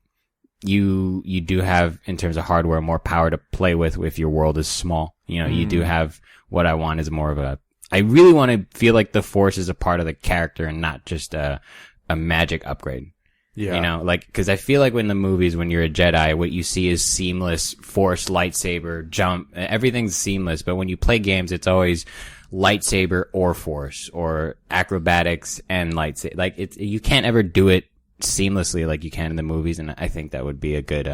A: you do have, in terms of hardware, more power to play with if your world is small. You do have what I want is more of I really want to feel like the Force is a part of the character and not just a magic upgrade. Yeah. Cause I feel like when the movies, when you're a Jedi, what you see is seamless Force, lightsaber, jump, everything's seamless. But when you play games, it's always lightsaber or Force, or acrobatics and lightsaber. Like you can't ever do it seamlessly like you can in the movies. And I think that would be a good,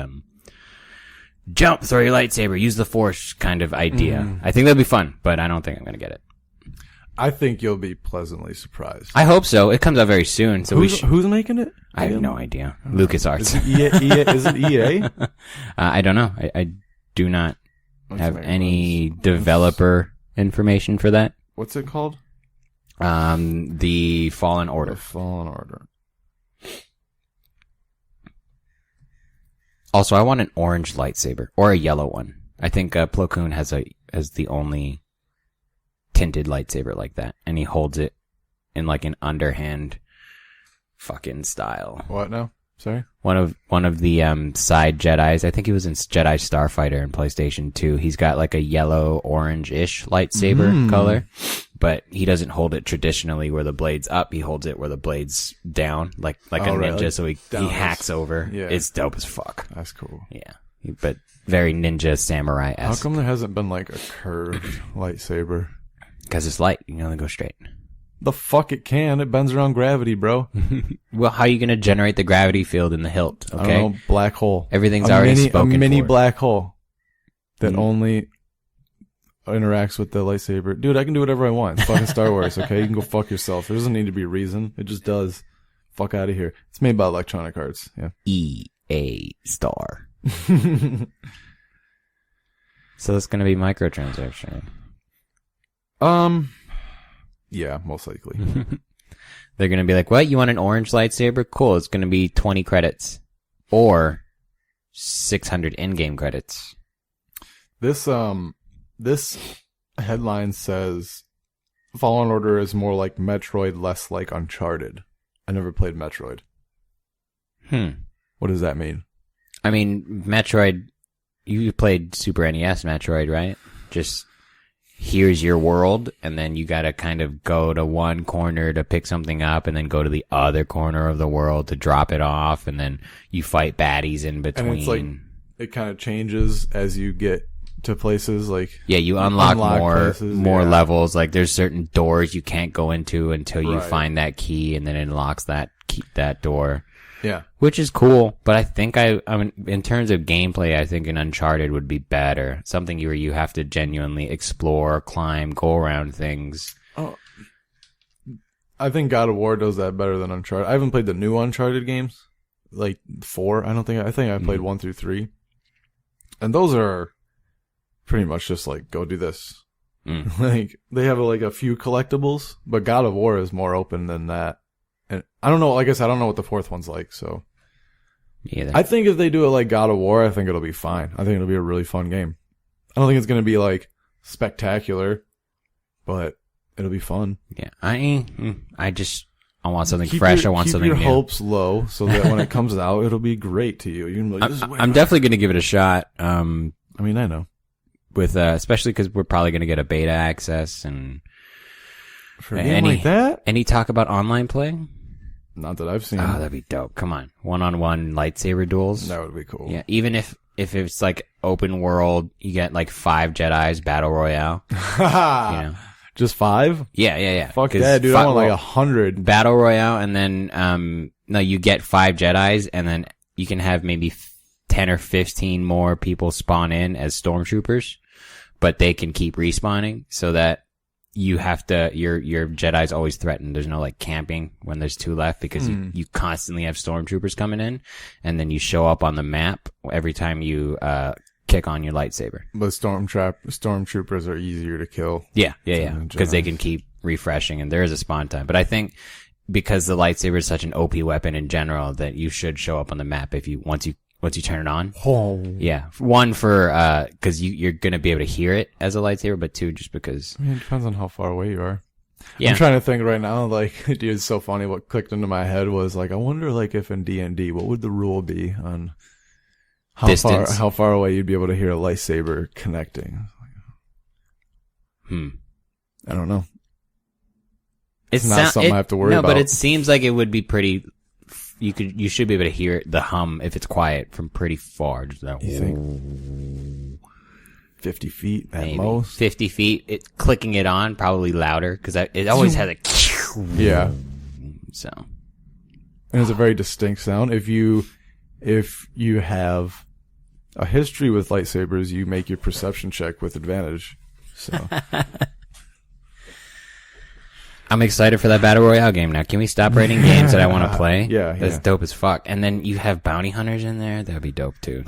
A: jump, throw your lightsaber, use the Force kind of idea. I think that'd be fun, but I don't think I'm going to get it.
B: I think you'll be pleasantly surprised.
A: I hope so. It comes out very soon. So
B: who's making it?
A: I have no idea. LucasArts.
B: Is it EA?
A: I don't know. I do not have any developer information for that.
B: What's it called?
A: The Fallen Order.
B: The Fallen Order.
A: Also, I want an orange lightsaber or a yellow one. I think Plo Koon has the only tinted lightsaber like that, and he holds it in like an underhand fucking style.
B: What now? Sorry?
A: One of the side Jedis, I think he was in Jedi Starfighter in PlayStation 2. He's got like a yellow orange-ish lightsaber color, but he doesn't hold it traditionally where the blade's up. He holds it where the blade's down, like a ninja, like so he hacks over. Yeah. It's dope as fuck.
B: That's cool.
A: Yeah. But very ninja samurai-esque.
B: How come there hasn't been like a curved lightsaber?
A: Because it's light. You can only go straight.
B: The fuck it can. It bends around gravity, bro.
A: Well, how are you going to generate the gravity field in the hilt? Okay.
B: I don't know. Black hole.
A: Everything's already spoken for.
B: A mini black hole that only interacts with the lightsaber. Dude, I can do whatever I want. It's fucking Star Wars, okay? You can go fuck yourself. There doesn't need to be a reason. It just does. Fuck out of here. It's made by Electronic Arts. Yeah.
A: EA Star. So it's going to be microtransaction.
B: Yeah, most likely.
A: They're going to be like, what? You want an orange lightsaber? Cool. It's going to be 20 credits or 600 in-game credits.
B: This headline says Fallen Order is more like Metroid, less like Uncharted. I never played Metroid. What does that mean?
A: I mean, Metroid, you played Super NES Metroid, right? Just here's your world, and then you gotta kind of go to one corner to pick something up, and then go to the other corner of the world to drop it off, and then you fight baddies in between.
B: And it's like, it kind of changes as you get to places, like...
A: Yeah, you unlock more levels. Like, there's certain doors you can't go into until you find that key, and then it unlocks that door.
B: Yeah.
A: Which is cool, but I think I mean, in terms of gameplay, I think an Uncharted would be better. Something where you have to genuinely explore, climb, go around things.
B: Oh, I think God of War does that better than Uncharted. I haven't played the new Uncharted games, like 4. I think I played 1 through 3. And those are pretty much just like, go do this. Like, they have like a few collectibles, but God of War is more open than that. And I don't know, like I said, I don't know what the 4th one's like, so.
A: Yeah.
B: I think if they do it like God of War, I think it'll be fine. I think it'll be a really fun game. I don't think it's going to be like spectacular, but it'll be fun.
A: Yeah. I want something fresh. I want something new.
B: Keep your hopes low so that when it comes out, it'll be great to you. You can be like,
A: I'm definitely going to give it a shot.
B: I mean, I know.
A: With, especially because we're probably going to get a beta access and.
B: For a game like that?
A: Any talk about online play?
B: Not that I've seen.
A: Oh, that'd be dope. Come on. One-on-one lightsaber duels.
B: That would be cool.
A: Yeah, even if it's like open world, you get like 5 Jedis battle royale.
B: Just 5?
A: Yeah.
B: Fuck that, dude. I want like 100.
A: Battle royale, and then, no, you get 5 Jedis, and then you can have maybe 10 or 15 more people spawn in as stormtroopers, but they can keep respawning so that you have to, your Jedi's always threatened. There's no like camping when there's 2 left because you constantly have stormtroopers coming in, and then you show up on the map every time you, kick on your lightsaber.
B: But stormtroopers are easier to kill.
A: Yeah. Because they can keep refreshing, and there is a spawn time. But I think because the lightsaber is such an OP weapon in general that you should show up on the map once you turn it on.
B: Oh.
A: Yeah. 1 for, cause you're gonna be able to hear it as a lightsaber, but 2, just because.
B: I mean, it depends on how far away you are.
A: Yeah.
B: I'm trying to think right now, like, dude, it's so funny. What clicked into my head was like, I wonder, like, if in D&D, what would the rule be on
A: Distance.
B: how far away you'd be able to hear a lightsaber connecting? I don't know. It's not something I have to worry about.
A: No, but it seems like it would be pretty. You should be able to hear the hum if it's quiet from pretty far. Just that,
B: you think 50 feet at
A: maybe.
B: most?
A: 50 feet. Clicking it on, probably louder, because it always has a.
B: Yeah.
A: So.
B: And it's a very distinct sound. If you have a history with lightsabers, you make your perception check with advantage. So.
A: I'm excited for that Battle Royale game now. Can we stop rating games that I want to play?
B: Yeah.
A: That's dope as fuck. And then you have bounty hunters in there. That would be dope too.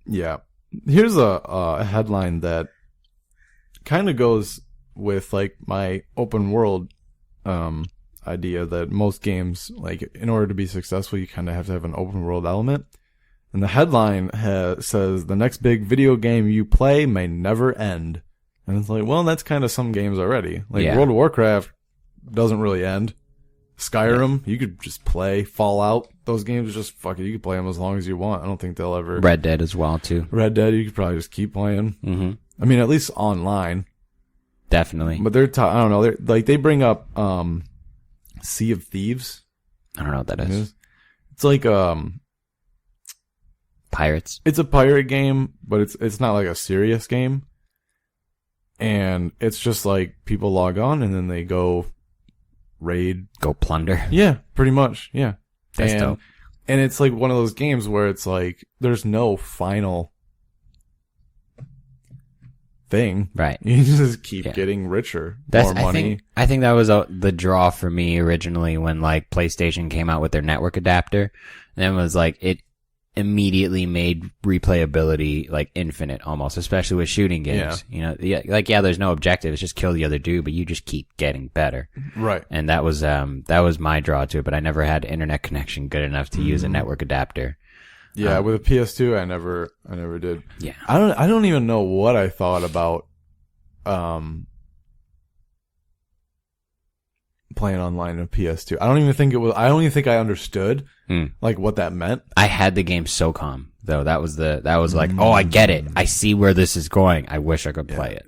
B: Yeah. Here's a headline that kind of goes with like my open world idea that most games, like, in order to be successful, you kind of have to have an open world element. And the headline says, the next big video game you play may never end. And it's like, well, that's kind of some games already. Like, World of Warcraft doesn't really end. Skyrim, you could just play. Fallout, those games just, fuck it, you can play them as long as you want. I don't think they'll ever...
A: Red Dead as well, too.
B: Red Dead, you could probably just keep playing.
A: Mm-hmm.
B: I mean, at least online.
A: Definitely.
B: But I don't know, they bring up Sea of Thieves.
A: I don't know what that is.
B: It's like,
A: Pirates.
B: It's a pirate game, but it's not like a serious game. And it's just like people log on and then they go raid.
A: Go plunder.
B: Yeah, pretty much. Yeah.
A: That's dope.
B: And it's like one of those games where it's like there's no final thing.
A: Right.
B: You just keep getting richer. More money.
A: I think that was the draw for me originally when like PlayStation came out with their network adapter. And then it was like it immediately made replayability like infinite almost, especially with shooting games. You know, there's no objective, it's just kill the other dude, but you just keep getting better.
B: Right.
A: And that was my draw to it, but I never had internet connection good enough to use a network adapter.
B: Yeah, with a PS2 I never did.
A: Yeah.
B: I don't even know what I thought about playing online on PS2. I don't even think I understood like what that meant.
A: I had the game SOCOM though. That was like, oh, I get it. I see where this is going. I wish I could play it.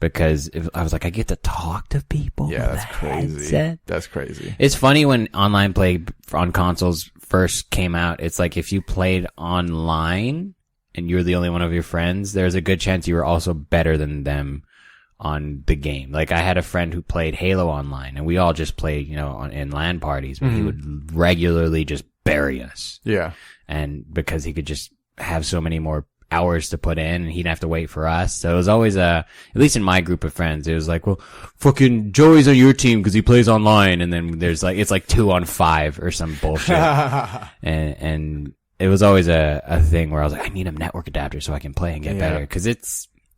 A: Because I was like, I get to talk to people.
B: Yeah, that's crazy.
A: Headset.
B: That's crazy.
A: It's funny when online play on consoles first came out. It's like if you played online and you're the only one of your friends, there's a good chance you were also better than them on the game. Like I had a friend who played Halo online and we all just played, in LAN parties, but he would regularly just bury us.
B: Yeah.
A: And because he could just have so many more hours to put in and he'd have to wait for us. So it was always at least in my group of friends, it was like, well, fucking Joey's on your team because he plays online. And then there's like, it's like 2-on-5 or some bullshit. and it was always a thing where I was like, I need a network adapter so I can play and get better. Cause it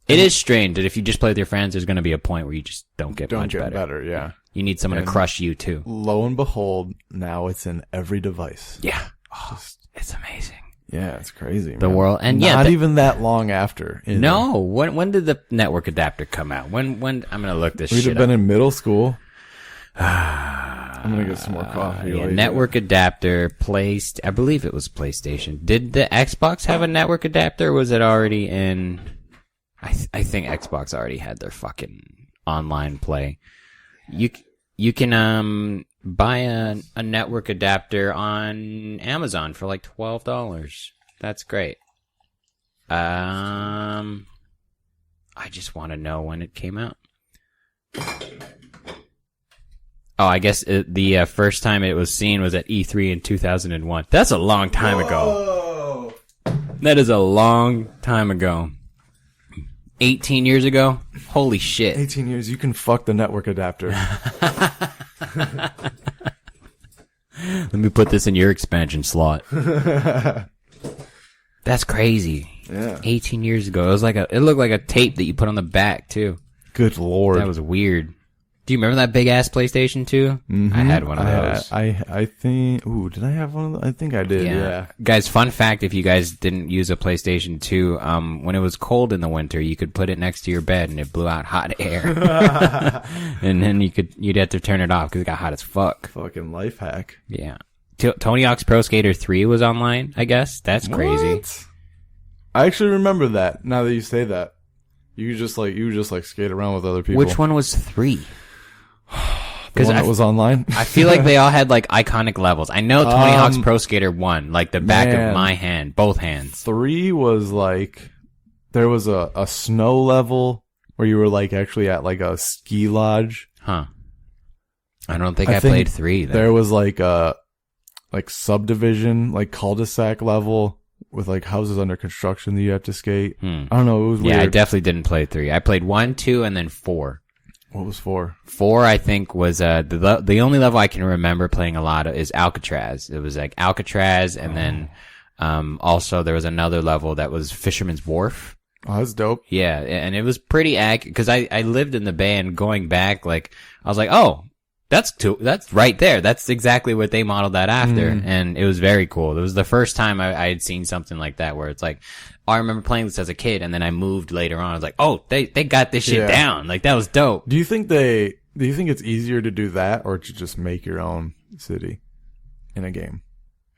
A: is strange that if you just play with your friends, there's going to be a point where you just don't get better.
B: Yeah.
A: You need someone to crush you too.
B: Lo and behold, now it's in every device.
A: Yeah. It's amazing.
B: Yeah, it's crazy.
A: The world, and
B: not even that long after.
A: No. When did the network adapter come out? When I'm going to look this shit up.
B: We'd have been in middle school. I'm going to get some more coffee.
A: Yeah, network adapter, I believe it was PlayStation. Did the Xbox have a network adapter or was it already in... I think Xbox already had their fucking online play. You can buy a network adapter on Amazon for like $12. That's great. I just want to know when it came out. Oh, I guess the first time it was seen was at E3 in 2001. That's a long time ago. That is a long time ago. 18 years ago? Holy shit.
B: 18 years, you can fuck the network adapter.
A: Let me put this in your expansion slot. That's crazy.
B: Yeah.
A: 18 years ago. It looked like a tape that you put on the back, too.
B: Good lord.
A: That was weird. Do you remember that big ass PlayStation 2?
B: Mm-hmm.
A: I had one of those.
B: I think. Ooh, did I have one of those? I think I did. Yeah.
A: Guys, fun fact: if you guys didn't use a PlayStation 2, when it was cold in the winter, you could put it next to your bed and it blew out hot air, and then you'd have to turn it off because it got hot as fuck.
B: Fucking life hack.
A: Yeah. Tony Hawk's Pro Skater 3 was online. I guess that's crazy.
B: What? I actually remember that. Now that you say that, you would just skate around with other people.
A: Which one was 3?
B: The one that was online?
A: I feel like they all had like iconic levels. I know Tony Hawk's Pro Skater 1, like the back of my hand, both hands.
B: 3 was like, there was a snow level where you were like actually at like a ski lodge.
A: Huh. I don't think I played 3 then.
B: There was like a subdivision, like cul-de-sac level with like houses under construction that you have to skate. I don't know, it was weird.
A: Yeah, I definitely didn't play 3. I played 1, 2, and then 4.
B: What was 4?
A: 4, I think, was the only level I can remember playing a lot of is Alcatraz. It was like Alcatraz, and then also there was another level that was Fisherman's Wharf.
B: Oh, that's dope.
A: Yeah, and it was pretty accurate because I lived in the Bay, and going back, like I was like, oh, that's right there. That's exactly what they modeled that after, and it was very cool. It was the first time I had seen something like that where it's like, I remember playing this as a kid, and then I moved later on. I was like, oh, they got this shit down. Like, that was dope.
B: Do you think it's easier to do that or to just make your own city in a game?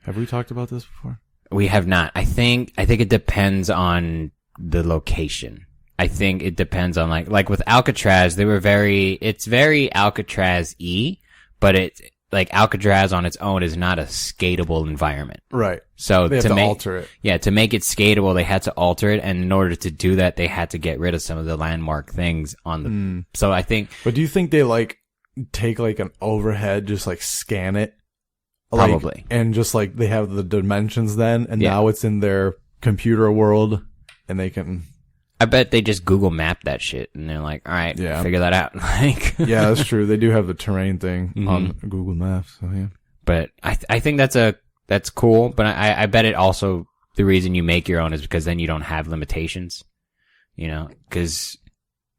B: Have we talked about this before?
A: We have not. I think it depends on the location. I think it depends on like with Alcatraz, it's very Alcatraz-y, but it's like Alcatraz on its own is not a skatable environment.
B: Right.
A: So
B: they have to alter it.
A: Yeah, to make it skatable, they had to alter it, and in order to do that, they had to get rid of some of the landmark things on the. So I think.
B: But do you think they like take like an overhead, just like scan it?
A: Probably.
B: Like, and just like they have the dimensions then, and now it's in their computer world, and they can.
A: I bet they just Google map that shit, and they're like, all right, figure that out. Like,
B: yeah, that's true. They do have the terrain thing on Google Maps, so yeah.
A: But I think that's cool, but I bet it also, the reason you make your own is because then you don't have limitations, you know, because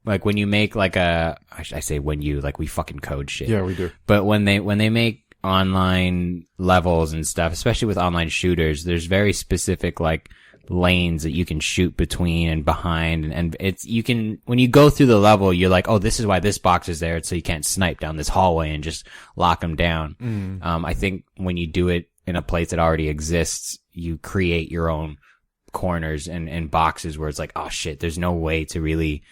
A: like when you make like I say when you, like we fucking code shit.
B: Yeah, we do.
A: But when they make online levels and stuff, especially with online shooters, there's very specific like lanes that you can shoot between and behind, and when you go through the level, you're like, oh, this is why this box is there, so you can't snipe down this hallway and just lock them down. I think when you do it in a place that already exists, you create your own corners and boxes where it's like, oh shit, there's no way to really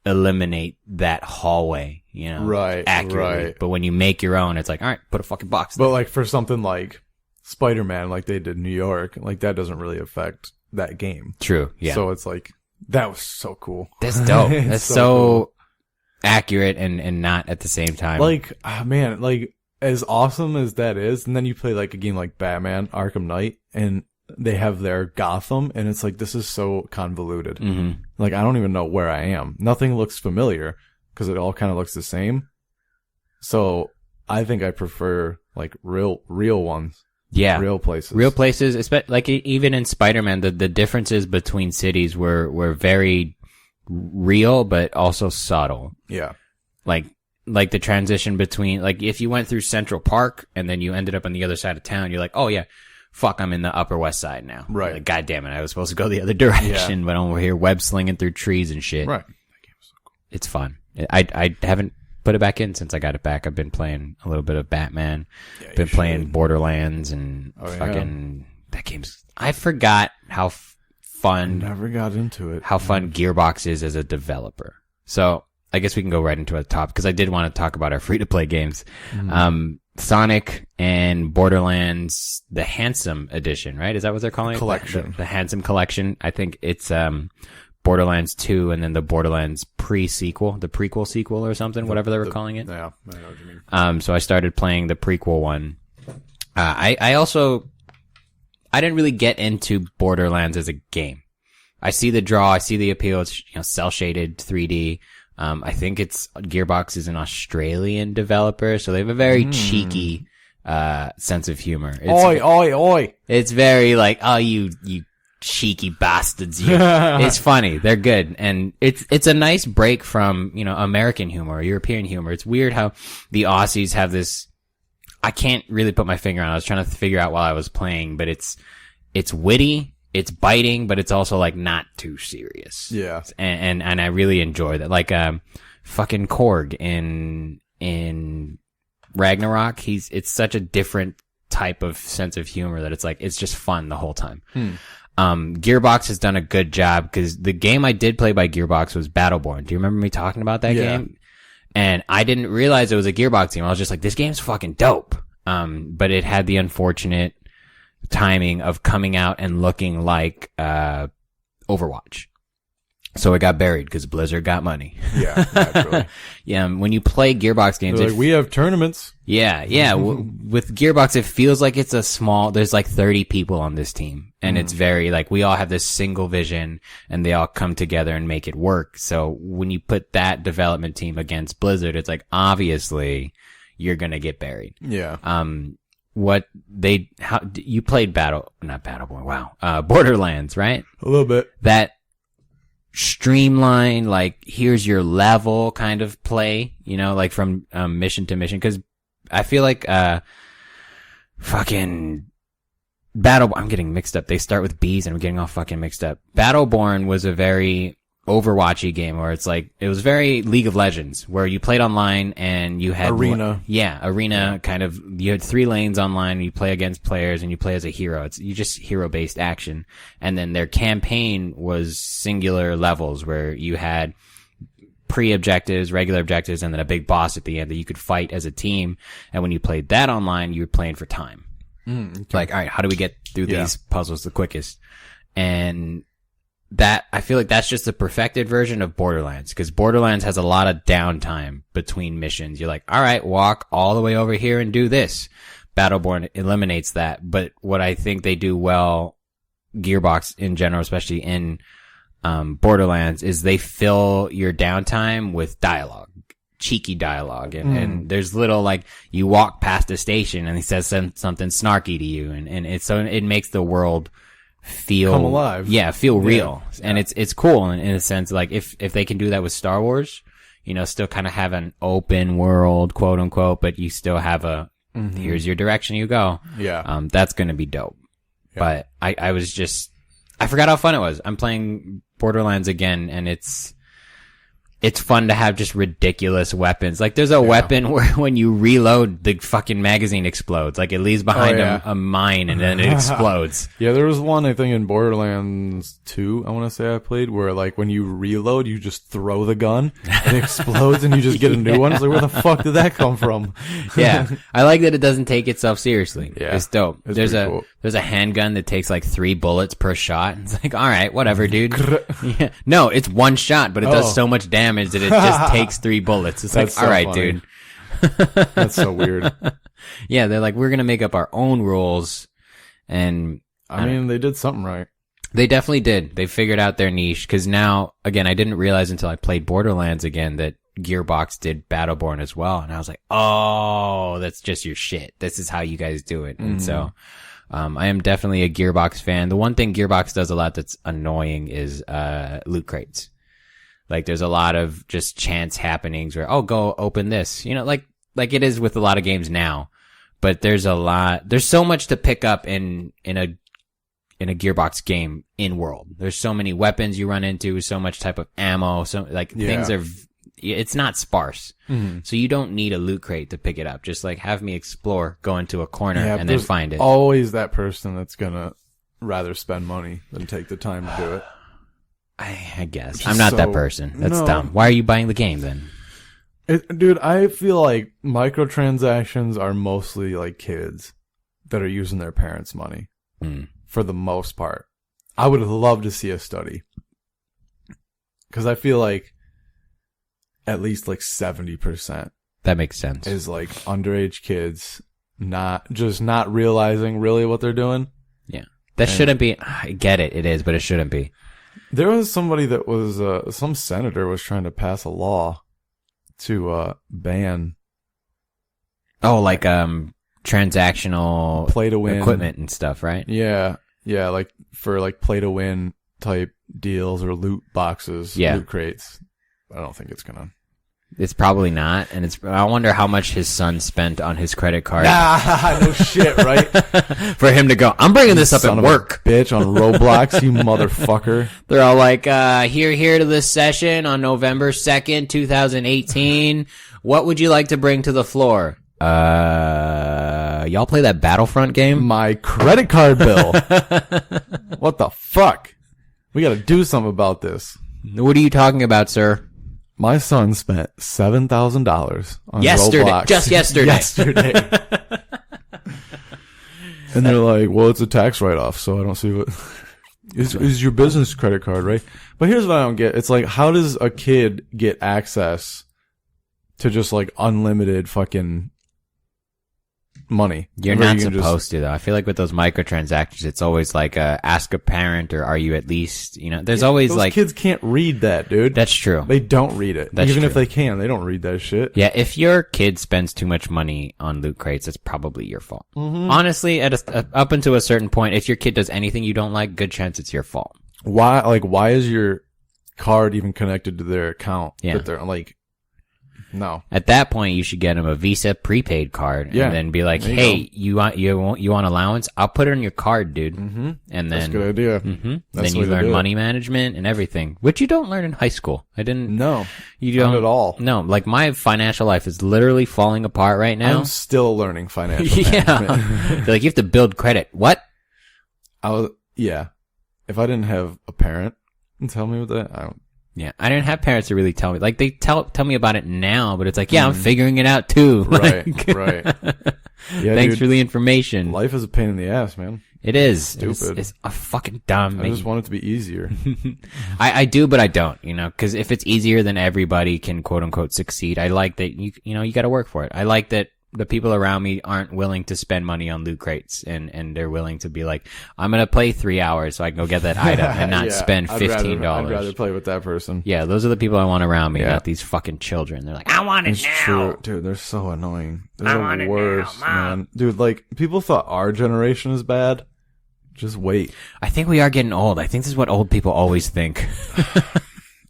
A: eliminate that hallway, you know, accurately. Right. But when you make your own, it's like, all right, put a fucking box there.
B: But like for something like Spider-Man, like they did New York, like that doesn't really affect that game.
A: True. Yeah.
B: So it's like, that was so cool.
A: That's dope. That's so cool. Accurate and not at the same time.
B: Like, man, like as awesome as that is, and then you play like a game like Batman Arkham Knight, and they have their Gotham, and it's like, this is so convoluted. Like, I don't even know where I am. Nothing looks familiar because it all kind of looks the same. So I think I prefer like real ones.
A: Yeah.
B: Real places.
A: Real places, especially like even in Spider-Man, the differences between cities were very real, but also subtle.
B: Yeah.
A: Like the transition between, like if you went through Central Park and then you ended up on the other side of town, you're like, oh yeah, fuck, I'm in the Upper West Side now.
B: Right.
A: Like, God damn it, I was supposed to go the other direction, but I'm over here web slinging through trees and shit.
B: Right. That game is so cool.
A: It's fun. I haven't put it back in since I got it back. I've been playing a little bit of Batman. Yeah, been playing Borderlands and that game's. I forgot how fun.
B: Never got into it.
A: How fun Gearbox is as a developer. So I guess we can go right into the top because I did want to talk about our free to play games. Sonic and Borderlands, the Handsome Edition, right? Is that what they're calling it?
B: Collection.
A: The Handsome Collection. I think it's Borderlands 2 and then the Borderlands pre-sequel, the prequel sequel or something, whatever they were calling it.
B: Yeah, I know what you mean.
A: So I started playing the prequel one. I didn't really get into Borderlands as a game. I see the draw. I see the appeal. It's, cell shaded 3D. I think Gearbox is an Australian developer, so they have a very cheeky, sense of humor.
B: Oi.
A: It's very like, oh, you cheeky bastards. It's funny. They're good. And it's a nice break from, American humor or European humor. It's weird how the Aussies have this, I can't really put my finger on it. I was trying to figure out while I was playing, but it's witty, it's biting, but it's also like not too serious.
B: Yeah.
A: And I really enjoy that. Like, fucking Korg in Ragnarok. It's such a different type of sense of humor that it's like, it's just fun the whole time. Gearbox has done a good job because the game I did play by Gearbox was Battleborn. Do you remember me talking about that game? And I didn't realize it was a Gearbox game. I was just like, this game's fucking dope. But it had the unfortunate timing of coming out and looking like, Overwatch. So it got buried because Blizzard got money.
B: Yeah, naturally.
A: Yeah, when you play Gearbox games,
B: like, we have tournaments.
A: Yeah. With Gearbox, it feels like it's there's like 30 people on this team. And it's very like, we all have this single vision and they all come together and make it work. So when you put that development team against Blizzard, it's like, obviously you're going to get buried.
B: Yeah.
A: You played not Battleborn. Wow. Borderlands, right?
B: A little bit.
A: That streamline, like, here's your level kind of play, like from mission to mission. Cause I feel like, fucking I'm getting mixed up. They start with B's and I'm getting all fucking mixed up. Battleborn was a very Overwatchy game where it was very League of Legends where you played online and you had arena kind of, you had 3 lanes online and you play against players and you play as a hero. You just hero based action. And then their campaign was singular levels where you had pre-objectives, regular objectives, and then a big boss at the end that you could fight as a team. And when you played that online, you were playing for time.
B: Okay.
A: Like, all right, how do we get through these puzzles the quickest? And that, I feel like that's just the perfected version of Borderlands, because Borderlands has a lot of downtime between missions. You're like, all right, walk all the way over here and do this. Battleborn eliminates that. But what I think they do well, Gearbox in general, especially in Borderlands, is they fill your downtime with dialogue. Cheeky dialogue, and there's little, like, you walk past a station and he says something snarky to you, and it makes the world feel
B: come alive.
A: Yeah, feel real. And it's cool in a sense, like, if they can do that with Star Wars, still kind of have an open world, quote unquote, but you still have here's your direction, you go.
B: Yeah.
A: That's gonna be dope. Yeah. But I forgot how fun it was. I'm playing Borderlands again, and it's fun to have just ridiculous weapons. Like, there's a weapon where when you reload, the fucking magazine explodes. Like, it leaves behind a mine and then it explodes.
B: Yeah, there was one, I think, in Borderlands 2, I want to say I played, where, like, when you reload, you just throw the gun, it explodes, and you just get a new one. It's like, where the fuck did that come from?
A: Yeah. I like that it doesn't take itself seriously.
B: Yeah.
A: It's dope. There's a handgun that takes like 3 bullets per shot. It's like, all right, whatever, dude. Yeah. No, it's 1 shot, but it does so much damage that it just takes 3 bullets. It's
B: That's
A: like, all right,
B: funny.
A: dude.
B: That's so weird.
A: Yeah, they're like, we're gonna make up our own rules, and
B: I mean, they did something right.
A: They definitely did. They figured out their niche, because now, again, I didn't realize until I played Borderlands again that Gearbox did Battleborn as well, and I was like, oh, that's just your shit. This is how you guys do it. And so, I am definitely a Gearbox fan. The one thing Gearbox does a lot that's annoying is loot crates. Like, there's a lot of just chance happenings where, oh, go open this, like it is with a lot of games now. But there's so much to pick up in a Gearbox game in world. There's so many weapons you run into, so much type of ammo, things it's not sparse. So you don't need a loot crate to pick it up. Just like, have me explore, go into a corner, and then find it.
B: Always that person that's gonna rather spend money than take the time to do it.
A: I guess. I'm not that person. That's dumb. Why are you buying the game then?
B: Dude, I feel like microtransactions are mostly like kids that are using their parents' money for the most part. I would love to see a study, because I feel like at least like 70%
A: that makes sense
B: is like underage kids not realizing really what they're doing.
A: Yeah. That shouldn't be. I get it. It is, but it shouldn't be.
B: There was somebody that was some senator was trying to pass a law to ban
A: like transactional
B: play to win
A: equipment and stuff, right?
B: Yeah, like for like play to win type deals or loot boxes, loot crates. I don't think it's gonna.
A: It's probably not, and I wonder how much his son spent on his credit card.
B: No shit, right?
A: For him to go, I'm bringing this up at work.
B: Bitch, on Roblox, you motherfucker.
A: They're all like, here to this session on November 2nd, 2018. What would you like to bring to the floor? Y'all play that Battlefront game?
B: My credit card bill. What the fuck? We gotta do something about this.
A: What are you talking about, sir?
B: My son spent $7,000 on Roblox.
A: Just yesterday.
B: And they're like, well, it's a tax write-off, so I don't see what... It's your business credit card, right? But here's what I don't get. It's like, how does a kid get access to just like unlimited fucking money?
A: You're not supposed to, though. I feel like with those microtransactions, it's always like ask a parent, or are you at least, there's always
B: those
A: like...
B: kids can't read that, dude.
A: That's true.
B: They don't read it.
A: That's
B: Even
A: true.
B: if they can, they don't read that shit.
A: Yeah, if your kid spends too much money on loot crates, it's probably your fault. Mm-hmm. Honestly, up until a certain point, if your kid does anything you don't like, good chance it's your fault.
B: Why is your card even connected to their account?
A: Yeah.
B: That they're like... No.
A: At that point, you should get him a Visa prepaid card, and then be like, "Hey, you want allowance? I'll put it on your card, dude." Mm-hmm. And then
B: that's a good idea.
A: Mm-hmm. Then you learn money management and everything, which you don't learn in high school. I didn't.
B: No,
A: you don't
B: not at all.
A: No, like my financial life is literally falling apart right now.
B: I'm still learning financial management.
A: They're like, you have to build credit. What?
B: If I didn't have a parent and tell me what that, I don't.
A: Yeah, I didn't have parents to really tell me. Like, they tell me about it now, but it's like, I'm figuring it out too.
B: Right. Yeah,
A: Thanks
B: dude,
A: for the information.
B: Life is a pain in the ass, man.
A: It is.
B: Stupid.
A: It's a fucking dumb.
B: I just want it to be easier.
A: I do, but I don't, because if it's easier, then everybody can quote unquote succeed. I like that you got to work for it. I like that the people around me aren't willing to spend money on loot crates, and they're willing to be like, I'm going to play 3 hours so I can go get that item and not spend $15.
B: I'd rather play with that person.
A: Yeah, those are the people I want around me, not these fucking children. They're like, I want it now.
B: True. Dude, they're so annoying. They're
A: I want
B: the
A: it
B: worst,
A: now, Mom.
B: man. Dude, like, people thought our generation is bad. Just wait.
A: I think we are getting old. I think this is what old people always think.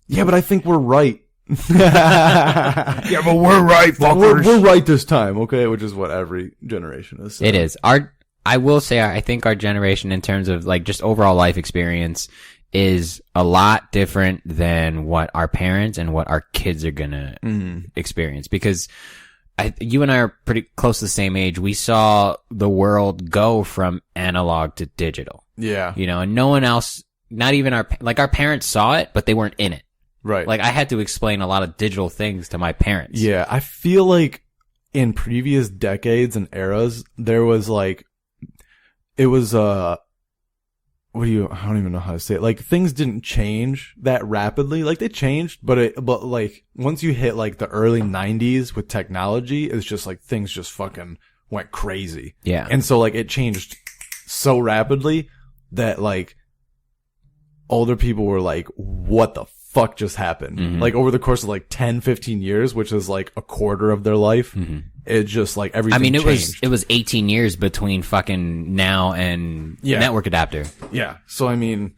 B: Yeah, but I think we're right.
C: Yeah, but we're right, fuckers.
B: We're right this time, okay? Which is what every generation is. So.
A: It is. I will say, I think our generation, in terms of like just overall life experience, is a lot different than what our parents and what our kids are gonna experience. Because you and I are pretty close to the same age. We saw the world go from analog to digital.
B: Yeah.
A: And no one else, not even our parents saw it, but they weren't in it.
B: Right.
A: Like, I had to explain a lot of digital things to my parents.
B: Yeah, I feel like in previous decades and eras, there was like, it was, I don't even know how to say it. Like, things didn't change that rapidly. Like, they changed, but like, once you hit like the early 90s with technology, it's just like things just fucking went crazy.
A: Yeah.
B: And so like, it changed so rapidly that like, older people were like, what the fuck just happened?
A: Mm-hmm.
B: Like over the course of like 10, 15 years, which is like a quarter of their life, it just like everything changed.
A: it was 18 years between fucking now and network adapter.
B: Yeah. So I mean,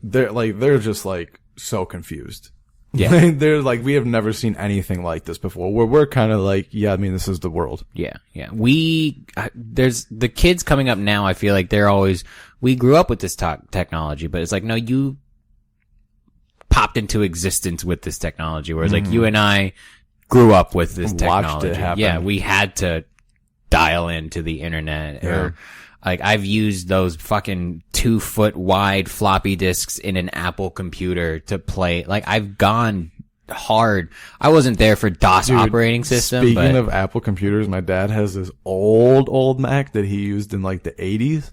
B: they're just like so confused.
A: Yeah.
B: They're like, we have never seen anything like this before. We're kind of like, yeah, I mean, this is the world.
A: Yeah. Yeah. There's the kids coming up now. I feel like we grew up with this technology, but it's like, no, you popped into existence with this technology, whereas like you and I grew up with this technology.
B: Watched it happen.
A: Yeah, we had to dial into the internet. Or like, I've used those fucking 2-foot wide floppy disks in an Apple computer to play. Like, I've gone hard. I wasn't there for DOS operating system.
B: Speaking of Apple computers, my dad has this old Mac that he used in like the 80s.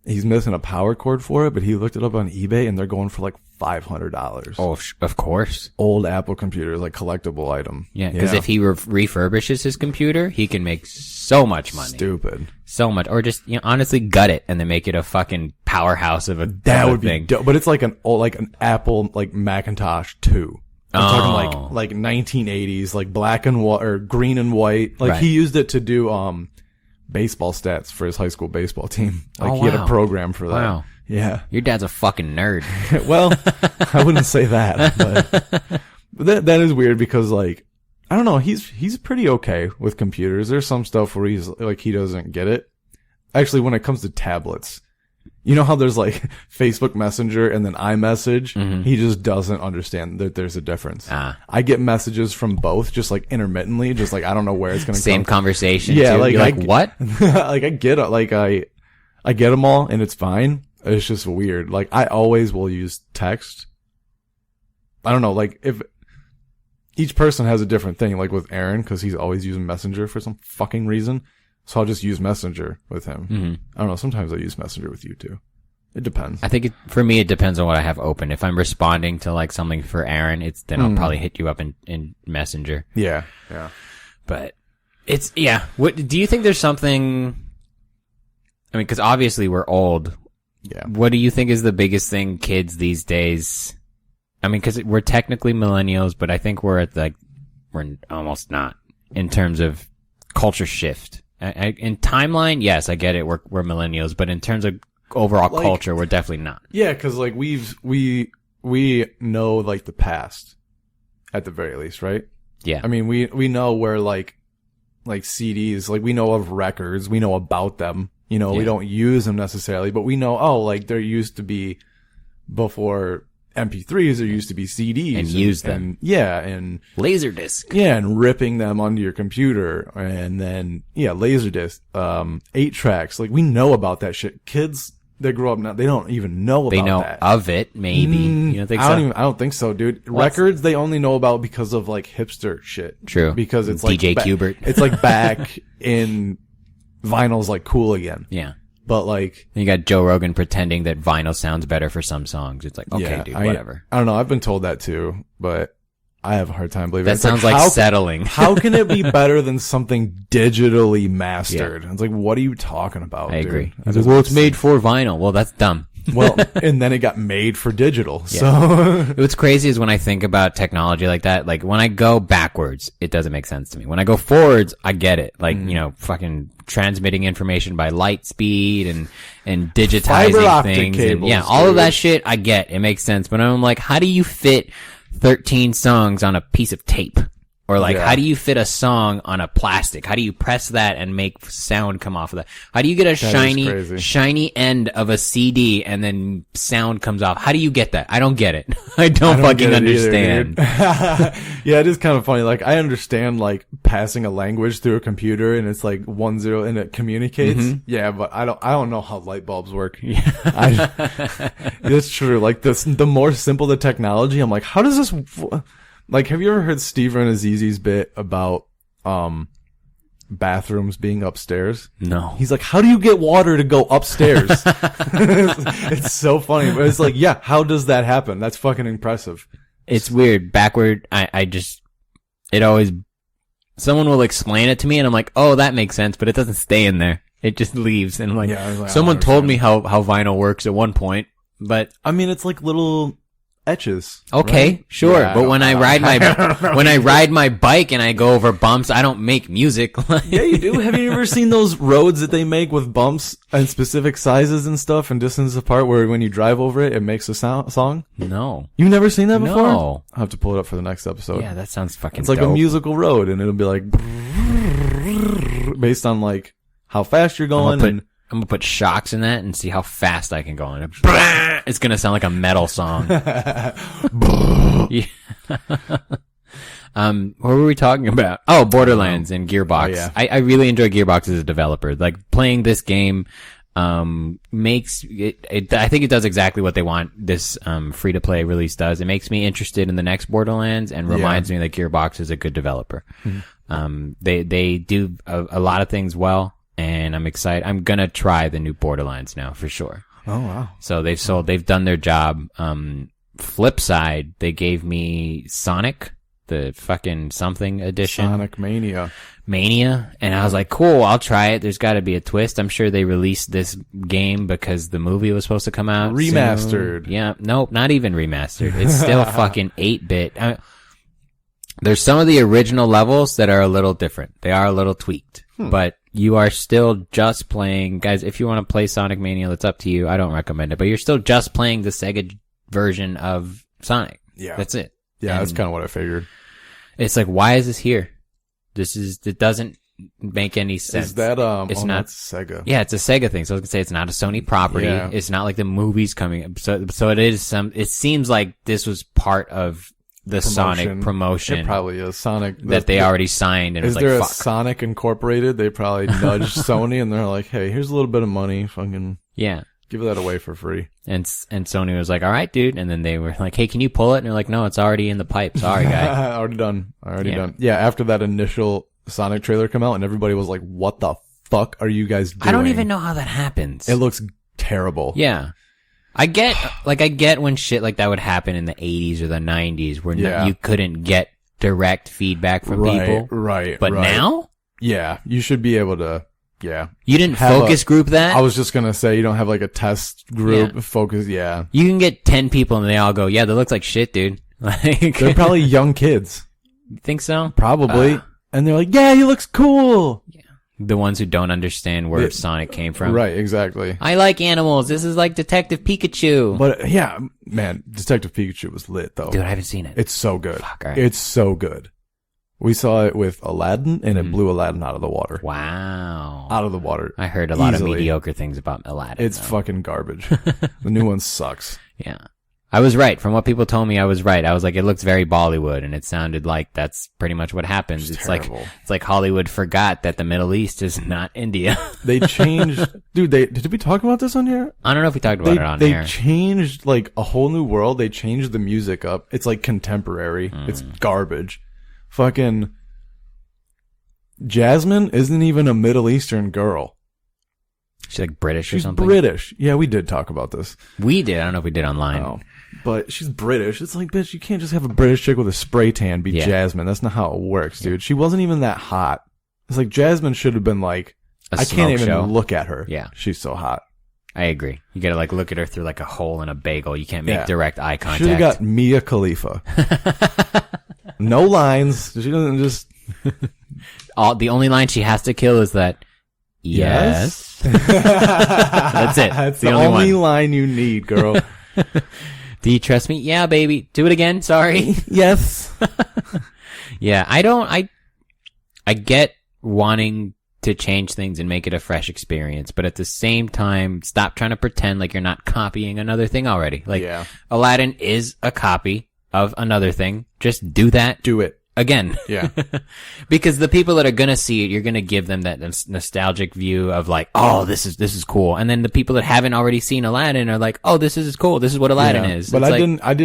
B: He's missing a power cord for it, but he looked it up on eBay and they're going for like $500.
A: Oh, of course.
B: Old Apple computers, like collectible item.
A: Yeah, because if he refurbishes his computer, he can make so much money.
B: Stupid.
A: So much. Or just, honestly gut it and then make it a fucking powerhouse of a
B: That would
A: thing.
B: be dope. But it's like an Apple, like Macintosh 2. I'm talking like 1980s, like black and white or green and white. Like he used it to do, baseball stats for his high school baseball team. Like he had a program for that. Wow. Yeah.
A: Your dad's a fucking nerd.
B: Well, I wouldn't say that, but that is weird because like, I don't know, he's pretty okay with computers. There's some stuff where he's like, he doesn't get it. Actually, when it comes to tablets, you know how there's like Facebook Messenger and then iMessage? Mm-hmm. He just doesn't understand that there's a difference. I get messages from both just like intermittently, just like I don't know where it's going to come.
A: Same conversation.
B: Yeah.
A: Too. Like what?
B: Like I get it. Like I get them all and it's fine. It's just weird. Like I always will use text. I don't know. Like if each person has a different thing, like with Aaron, cause he's always using Messenger for some fucking reason. So I'll just use Messenger with him. Mm-hmm. I don't know. Sometimes I use Messenger with you too. It depends.
A: I think for me, it depends on what I have open. If I'm responding to like something for Aaron, then I'll probably hit you up in Messenger.
B: Yeah. Yeah.
A: But what, do you think there's something, I mean, cause obviously we're old.
B: Yeah.
A: What do you think is the biggest thing kids these days? I mean, cause we're technically millennials, but I think we're almost not in terms of culture shift. In timeline, yes, I get it. We're millennials, but in terms of overall culture, we're definitely not.
B: Yeah, because like we know like the past, at the very least, right?
A: Yeah.
B: I mean, we know where like CDs, like we know of records, we know about them. You know, we don't use them necessarily, but we know like there used to be before MP3s, there used to be CDs
A: and use them.
B: And
A: Laserdisc.
B: Yeah, and ripping them onto your computer, and then Laserdisc, 8 tracks. Like we know about that shit. Kids that grow up now, they don't even know about that.
A: They know of it, maybe. You don't think so?
B: I don't think so, dude. Records they only know about because of like hipster shit.
A: True.
B: Because it's like
A: DJ Qbert.
B: It's like back in vinyl's like cool again.
A: Yeah.
B: But like,
A: you got Joe Rogan pretending that vinyl sounds better for some songs. It's like, okay, dude, whatever.
B: I don't know. I've been told that too, but I have a hard time believing
A: that. Sounds like settling.
B: How can it be better than something digitally mastered? Yeah. It's like, what are you talking about?
A: I agree.
B: Dude?
A: Well, it's made for vinyl. Well, that's dumb.
B: Well, and then it got made for digital.
A: Yeah.
B: So
A: what's crazy is when I think about technology like that, like when I go backwards, it doesn't make sense to me. When I go forwards, I get it. Like, fucking transmitting information by light speed and digitizing
B: fiber optic
A: things.
B: Cables,
A: and all of that shit, I get. It makes sense. But I'm like, how do you fit 13 songs on a piece of tape? Or like, how do you fit a song on a plastic? How do you press that and make sound come off of that? How do you get a shiny end of a CD and then sound comes off? How do you get that? I don't get it. I don't fucking understand.
B: Yeah, it is kind of funny. Like, I understand like passing a language through a computer and it's like 1-0 and it communicates. Mm-hmm. Yeah, but I don't know how light bulbs work. Yeah. It's true. Like the more simple the technology, I'm like, how does this? Like, have you ever heard Steven Aziz's bit about, bathrooms being upstairs?
A: No.
B: He's like, how do you get water to go upstairs? It's so funny. But it's like, yeah, how does that happen? That's fucking impressive.
A: It's weird. Backward, someone will explain it to me and I'm like, oh, that makes sense, but it doesn't stay in there. It just leaves. And I'm like, someone told me how vinyl works at one point, but.
B: I mean, it's like little etches.
A: Okay,
B: right?
A: sure.
B: Yeah,
A: but when I ride my bike and I go over bumps, I don't make music.
B: Yeah, you do. Have you ever seen those roads that they make with bumps and specific sizes and stuff and distance apart where when you drive over it, it makes a song?
A: No.
B: You've never seen that before?
A: No.
B: I'll have to pull it up for the next episode.
A: Yeah, that sounds fucking
B: It's like
A: dope.
B: a musical road and it'll be like based on like how fast you're going
A: I'm gonna put shocks in that and see how fast I can go on it. It's gonna sound like a metal song. Yeah. What were we talking about? Oh, Borderlands and Gearbox.
B: Oh, yeah.
A: I really enjoy Gearbox as a developer. Like playing this game, makes it, I think it does exactly what they want this, free to play release does. It makes me interested in the next Borderlands and reminds me that Gearbox is a good developer. Mm-hmm. They do a lot of things well. And I'm excited. I'm gonna try the new Borderlands now for sure.
B: Oh wow!
A: So they've done their job. flip side, they gave me Sonic, the fucking something edition.
B: Sonic
A: Mania. And I was like, cool, I'll try it. There's got to be a twist. I'm sure they released this game because the movie was supposed to come out
B: Remastered.
A: soon. Yeah. Nope, not even remastered. It's still fucking 8-bit. There's some of the original levels that are a little different. They are a little tweaked. But you are still just playing... Guys, if you want to play Sonic Mania, that's up to you. I don't recommend it. But you're still just playing the Sega version of Sonic.
B: Yeah.
A: That's it.
B: Yeah,
A: And
B: that's kind of what I figured.
A: it's like, why is this here? It doesn't make any sense.
B: Is that,
A: it's
B: oh,
A: not
B: no, it's Sega.
A: Yeah, it's a Sega thing. So I was gonna say it's not a Sony property.
B: Yeah.
A: It's not like the movies coming. So it is it seems like this was part of the Sonic promotion.
B: It probably is. Sonic.
A: That they already signed and
B: Is
A: was
B: there
A: like,
B: a
A: fuck.
B: Sonic Incorporated? They probably nudged Sony and they're like, hey, here's a little bit of money. Fucking
A: Yeah.
B: give that away for free.
A: And Sony was like, all right, dude. And then they were like, hey, can you pull it? And they're like, no, it's already in the pipe. Sorry, guy.
B: Already done. Done. Yeah, after that initial Sonic trailer come out and everybody was like, what the fuck are you guys doing?
A: I don't even know how that happens.
B: It looks terrible.
A: Yeah. I get when shit like that would happen in the 80s or the 90s where you couldn't get direct feedback from people.
B: Right.
A: But now?
B: Yeah, you should be able to, yeah.
A: You didn't
B: Have
A: focus group that?
B: I was just going to say, you don't have like a test group focus. Yeah.
A: You can get 10 people and they all go, yeah, that looks like shit, dude. Like,
B: They're probably young kids.
A: think so?
B: Probably. And they're like, yeah, he looks cool.
A: The ones who don't understand where Sonic came from.
B: Right, exactly.
A: I like animals. This is like Detective Pikachu.
B: But yeah, man, Detective Pikachu was lit though.
A: Dude, I haven't seen it.
B: It's so good.
A: Fuck, all right.
B: It's so good. We saw it with Aladdin and it blew Aladdin out of the water.
A: Wow.
B: Out of the water.
A: I heard a lot
B: Easily.
A: of mediocre things about Aladdin.
B: It's
A: though.
B: fucking garbage. The new one sucks.
A: Yeah. I was right. From what people told me, I was right. I was like, it looks very Bollywood, and it sounded like that's pretty much what happens. It's
B: terrible.
A: like Hollywood forgot that the Middle East is not India.
B: They changed, dude. Did we talk about this on here?
A: I don't know if we talked about it on
B: They
A: air.
B: changed like a whole new world. They changed the music up. It's like contemporary. It's garbage. Fucking Jasmine isn't even a Middle Eastern girl.
A: She's like British or
B: She's
A: something.
B: British. Yeah, we did talk about this.
A: We did. I don't know if we did online.
B: Oh, but she's British. It's like, bitch, you can't just have a British chick with a spray tan be Jasmine. That's not how it works, dude. She wasn't even that hot. It's like Jasmine should have been like,
A: A
B: I can't
A: smoke
B: even
A: show.
B: look at her.
A: Yeah.
B: She's so hot.
A: I agree. You gotta like look at her through like a hole in a bagel. You can't make
B: Yeah.
A: direct eye contact.
B: Should have got Mia Khalifa. No lines. She doesn't just.
A: The only line she has to kill is that. Yes. That's it.
B: That's
A: the
B: the only line you need, girl.
A: Do you trust me? Yeah, baby. Do it again. Sorry.
B: Yes.
A: Yeah, I get wanting to change things and make it a fresh experience, but at the same time, stop trying to pretend like you're not copying another thing already. Like,
B: Yeah.
A: Aladdin is a copy of another thing. Just do that
B: Do it.
A: again.
B: Yeah.
A: Because the people that are gonna see it, you're gonna give them that nostalgic view of like, oh, this is cool. And then the people that haven't already seen Aladdin are like, oh, this is cool. This is what Aladdin
B: Yeah.
A: is.
B: But
A: It's
B: I
A: like,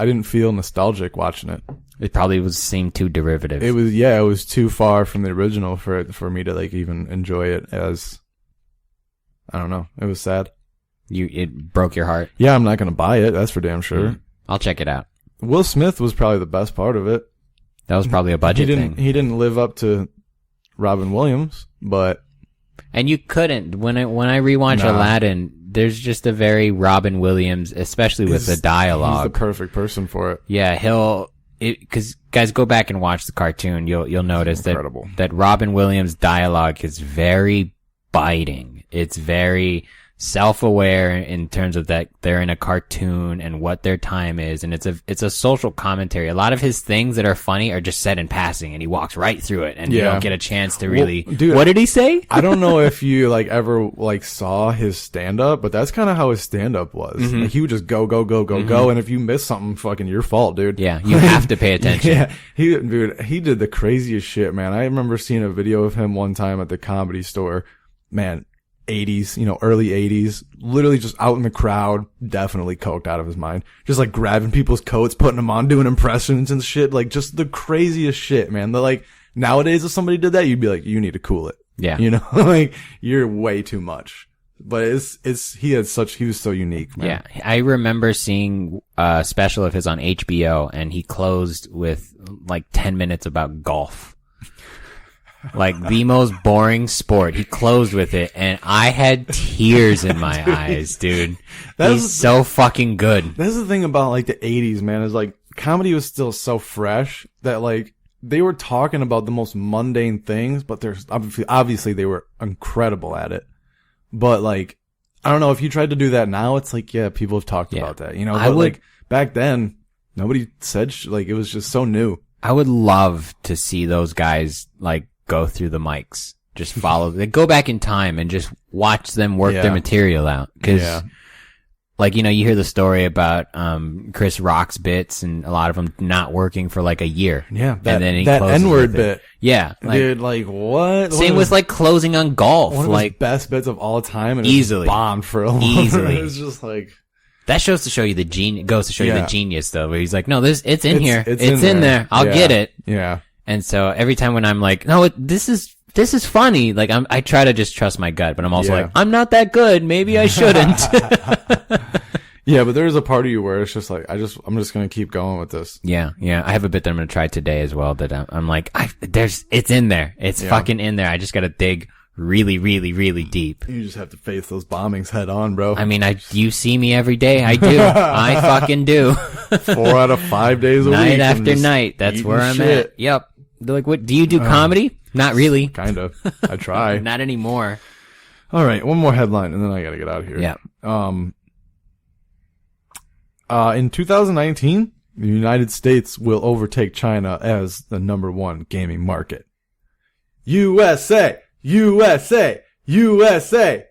B: didn't feel nostalgic watching it.
A: it probably seemed too derivative.
B: It was too far from the original for me to like even enjoy it as, I don't know. It was sad.
A: It broke your heart.
B: Yeah, I'm not going to buy it. That's for damn sure.
A: I'll check it out.
B: Will Smith was probably the best part of it.
A: That was probably a budget thing.
B: He didn't live up to Robin Williams, but
A: And you couldn't. When I rewatch
B: Nah.
A: Aladdin, there's just a very Robin Williams, especially with the
B: he's
A: dialogue.
B: the perfect person for it.
A: Yeah, because guys, go back and watch the cartoon. You'll notice
B: incredible.
A: that Robin Williams' dialogue is very biting. It's very self-aware in terms of that they're in a cartoon and what their time is, and it's a social commentary. A lot of his things that are funny are just said in passing, and he walks right through it, and you
B: Yeah.
A: don't get a chance to really.
B: Well, dude,
A: what did he say?
B: I don't know if you like ever like saw his stand up, but that's kind of how his stand up was.
A: Mm-hmm.
B: Like he would just go, and if you miss something, fucking your fault, dude.
A: Yeah, you have to pay attention.
B: Yeah, he did the craziest shit, man. I remember seeing a video of him one time at the Comedy Store. Man, 80s, early 80s, literally just out in the crowd, definitely coked out of his mind. Just like grabbing people's coats, putting them on, doing impressions and shit. Like just the craziest shit, man. Like nowadays, if somebody did that, you'd be like, you need to cool it.
A: Yeah.
B: Like you're way too much. But he was so unique, man.
A: Yeah, I remember seeing a special of his on HBO, and he closed with like 10 minutes about golf. Like the most boring sport. He closed with it, and I had tears in my eyes, dude. He's so fucking good.
B: That's the thing about like the 80s, man, is like comedy was still so fresh that like they were talking about the most mundane things, but there's obviously they were incredible at it. But like, I don't know, if you tried to do that now, it's like, yeah, people have talked about that, you know, but like back then nobody said like, it was just so new.
A: I would love to see those guys like go through the mics, just follow, they go back in time and just watch them work their material out. Cause like, you know, you hear the story about, Chris Rock's bits and a lot of them not working for like a year.
B: Yeah.
A: And then he
B: that
A: closes
B: N-word
A: with it.
B: bit.
A: Yeah. Like,
B: dude, like what?
A: Same with like closing on golf.
B: One of
A: like
B: his best bits of all time, and
A: easily
B: it bombed for a long
A: easily.
B: It was just like,
A: that shows to show you the goes to show you the genius though, where he's like, no, it's in here. It's
B: in
A: there. I'll get it.
B: Yeah.
A: And so every time when I'm like, no, this is funny. Like I try to just trust my gut, but I'm also like, I'm not that good. Maybe I shouldn't.
B: Yeah, but there's a part of you where it's just like, I'm just gonna keep going with this.
A: Yeah. I have a bit that I'm gonna try today as well. That I'm like, it's in there. It's fucking in there. I just gotta dig really, really, really deep.
B: You just have to face those bombings head on, bro.
A: I mean, you see me every day. I do. I fucking do.
B: 4 out of 5 days a week.
A: Night after night. That's where I'm at. Yep. They're like, what? Do you do comedy? Not really.
B: Kind of. I try.
A: Not anymore.
B: All right, one more headline, and then I gotta get out of here.
A: Yeah.
B: In 2019, the United States will overtake China as the #1 gaming market. USA! USA! USA!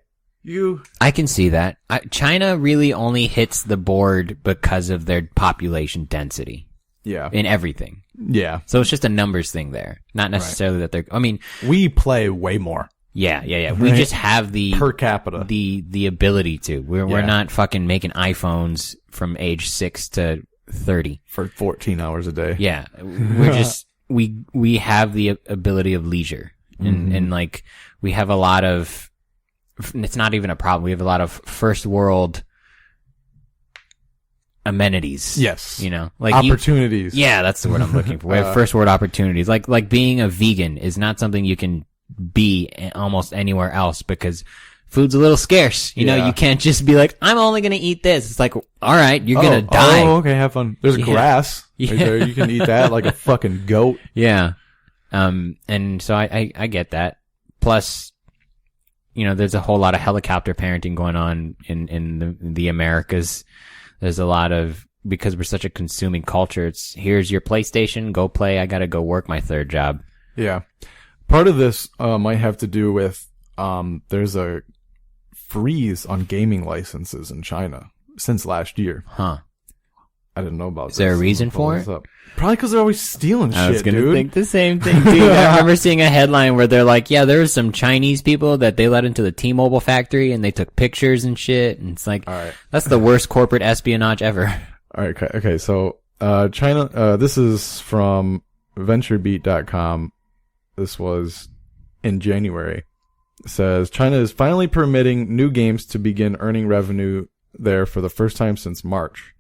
A: I can see that. China really only hits the board because of their population density.
B: Yeah.
A: In everything.
B: Yeah.
A: So it's just a numbers thing there. Not necessarily that they're, I mean.
B: We play way more.
A: Yeah. We just have the.
B: Per capita.
A: The ability to. We're not fucking making iPhones from age 6 to 30.
B: For 14 hours a day.
A: Yeah. We're just, we have the ability of leisure. And like, we have a lot of, it's not even a problem. We have a lot of first world amenities.
B: Yes.
A: You know, like
B: opportunities.
A: Yeah, that's the word I'm looking for. We have first world opportunities. Like being a vegan is not something you can be almost anywhere else because food's a little scarce. You know, you can't just be like, I'm only going to eat this. It's like, all right, you're going to die.
B: Oh, okay. Have fun. There's grass right there. You can eat that like a fucking goat.
A: Yeah. And so I get that. Plus, you know, there's a whole lot of helicopter parenting going on in the Americas. There's a lot of, because we're such a consuming culture, it's here's your PlayStation, go play, I gotta go work my third job.
B: Yeah. Part of this, might have to do with, there's a freeze on gaming licenses in China since last year.
A: Huh.
B: I didn't know about this.
A: Is there a reason for it?
B: Probably because they're always stealing shit, dude.
A: I was gonna think the same thing, dude. I remember seeing a headline where they're like, yeah, there was some Chinese people that they let into the T-Mobile factory and they took pictures and shit. And it's like, all right, that's the worst corporate espionage ever.
B: All right. Okay. So, China, this is from venturebeat.com. This was in January. It says China is finally permitting new games to begin earning revenue there for the first time since March.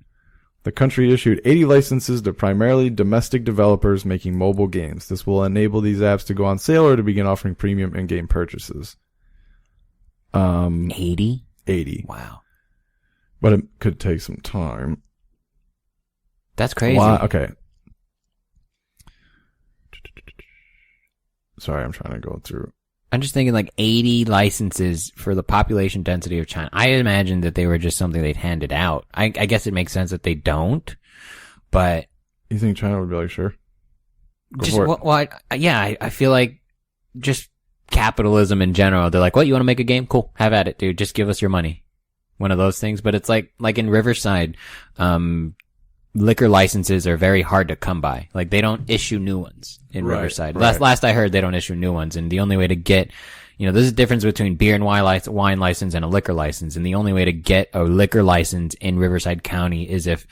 B: The country issued 80 licenses to primarily domestic developers making mobile games. This will enable these apps to go on sale or to begin offering premium in-game purchases.
A: 80?
B: 80.
A: Wow.
B: But it could take some time.
A: That's crazy.
B: Wow. Okay. Sorry, I'm trying to go through.
A: I'm just thinking like 80 licenses for the population density of China. I imagined that they were just something they'd handed out. I guess it makes sense that they don't, but.
B: You think China would be like, sure?
A: I feel like just capitalism in general. They're like, what, you want to make a game? Cool. Have at it, dude. Just give us your money. One of those things. But it's like in Riverside, liquor licenses are very hard to come by. Like they don't issue new ones in Riverside.
B: Right.
A: Last I heard, they don't issue new ones. And the only way to get, you know, there's a difference between beer and wine license and a liquor license. And the only way to get a liquor license in Riverside County is if,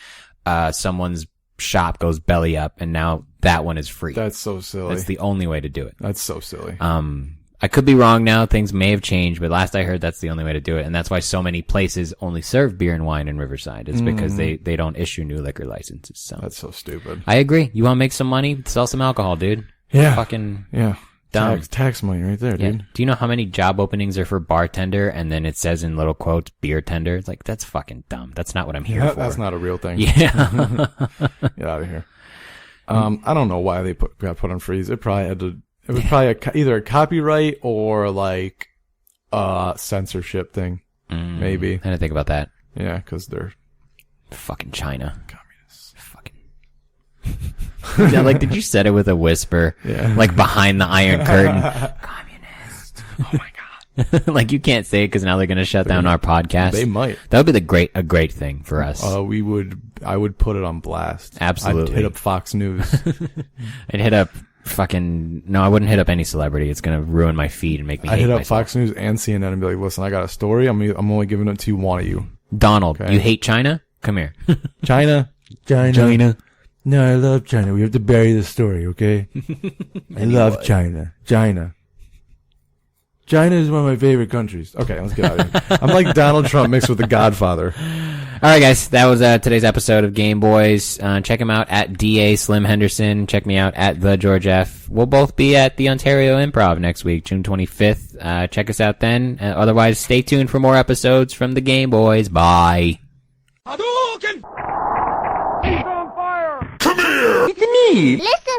A: someone's shop goes belly up and now that one is free.
B: That's so silly.
A: That's the only way to do it.
B: That's so silly.
A: I could be wrong now. Things may have changed, but last I heard, that's the only way to do it. And that's why so many places only serve beer and wine in Riverside. It's because they don't issue new liquor licenses. So
B: That's so stupid.
A: I agree. You want to make some money? Sell some alcohol, dude.
B: Yeah.
A: Fucking
B: Yeah.
A: dumb.
B: Tax money right there,
A: Yeah.
B: dude.
A: Do you know how many job openings are for bartender and then it says in little quotes, beer tender? It's like, that's fucking dumb. That's not what I'm here for.
B: That's not a real thing.
A: Yeah.
B: Get out of here. I don't know why they got put on freeze. It was probably either a copyright or like censorship thing. Maybe.
A: I didn't think about that.
B: Yeah, because they're
A: Fucking China.
B: communists.
A: Fucking. Yeah, like, did you said it with a whisper?
B: Yeah.
A: Like behind the Iron Curtain. Communist. Oh my God. Like, you can't say it because now they're going to shut down our podcast.
B: They might.
A: That would be a great thing for us.
B: I would put it on blast.
A: Absolutely.
B: I'd hit up Fox News.
A: I'd hit up no, I wouldn't hit up any celebrity. It's going to ruin my feed and make me
B: I'd
A: hate
B: hit up
A: myself.
B: Fox News and CNN and be like, listen, I got a story. I'm only giving it to one of you.
A: Donald,
B: Okay.
A: you hate China? Come here.
B: China. No, I love China. We have to bury the story, okay? I love China. China is one of my favorite countries. Okay, let's get out of here. I'm like Donald Trump mixed with the Godfather.
A: All right, guys. That was today's episode of Gameboiz. Check him out at DA Slim Henderson. Check me out at The George F. We'll both be at the Ontario Improv next week, June 25th. Check us out then. Otherwise, stay tuned for more episodes from the Gameboiz. Bye.
C: Hadouken! He's on fire!
D: It's me.
E: Listen.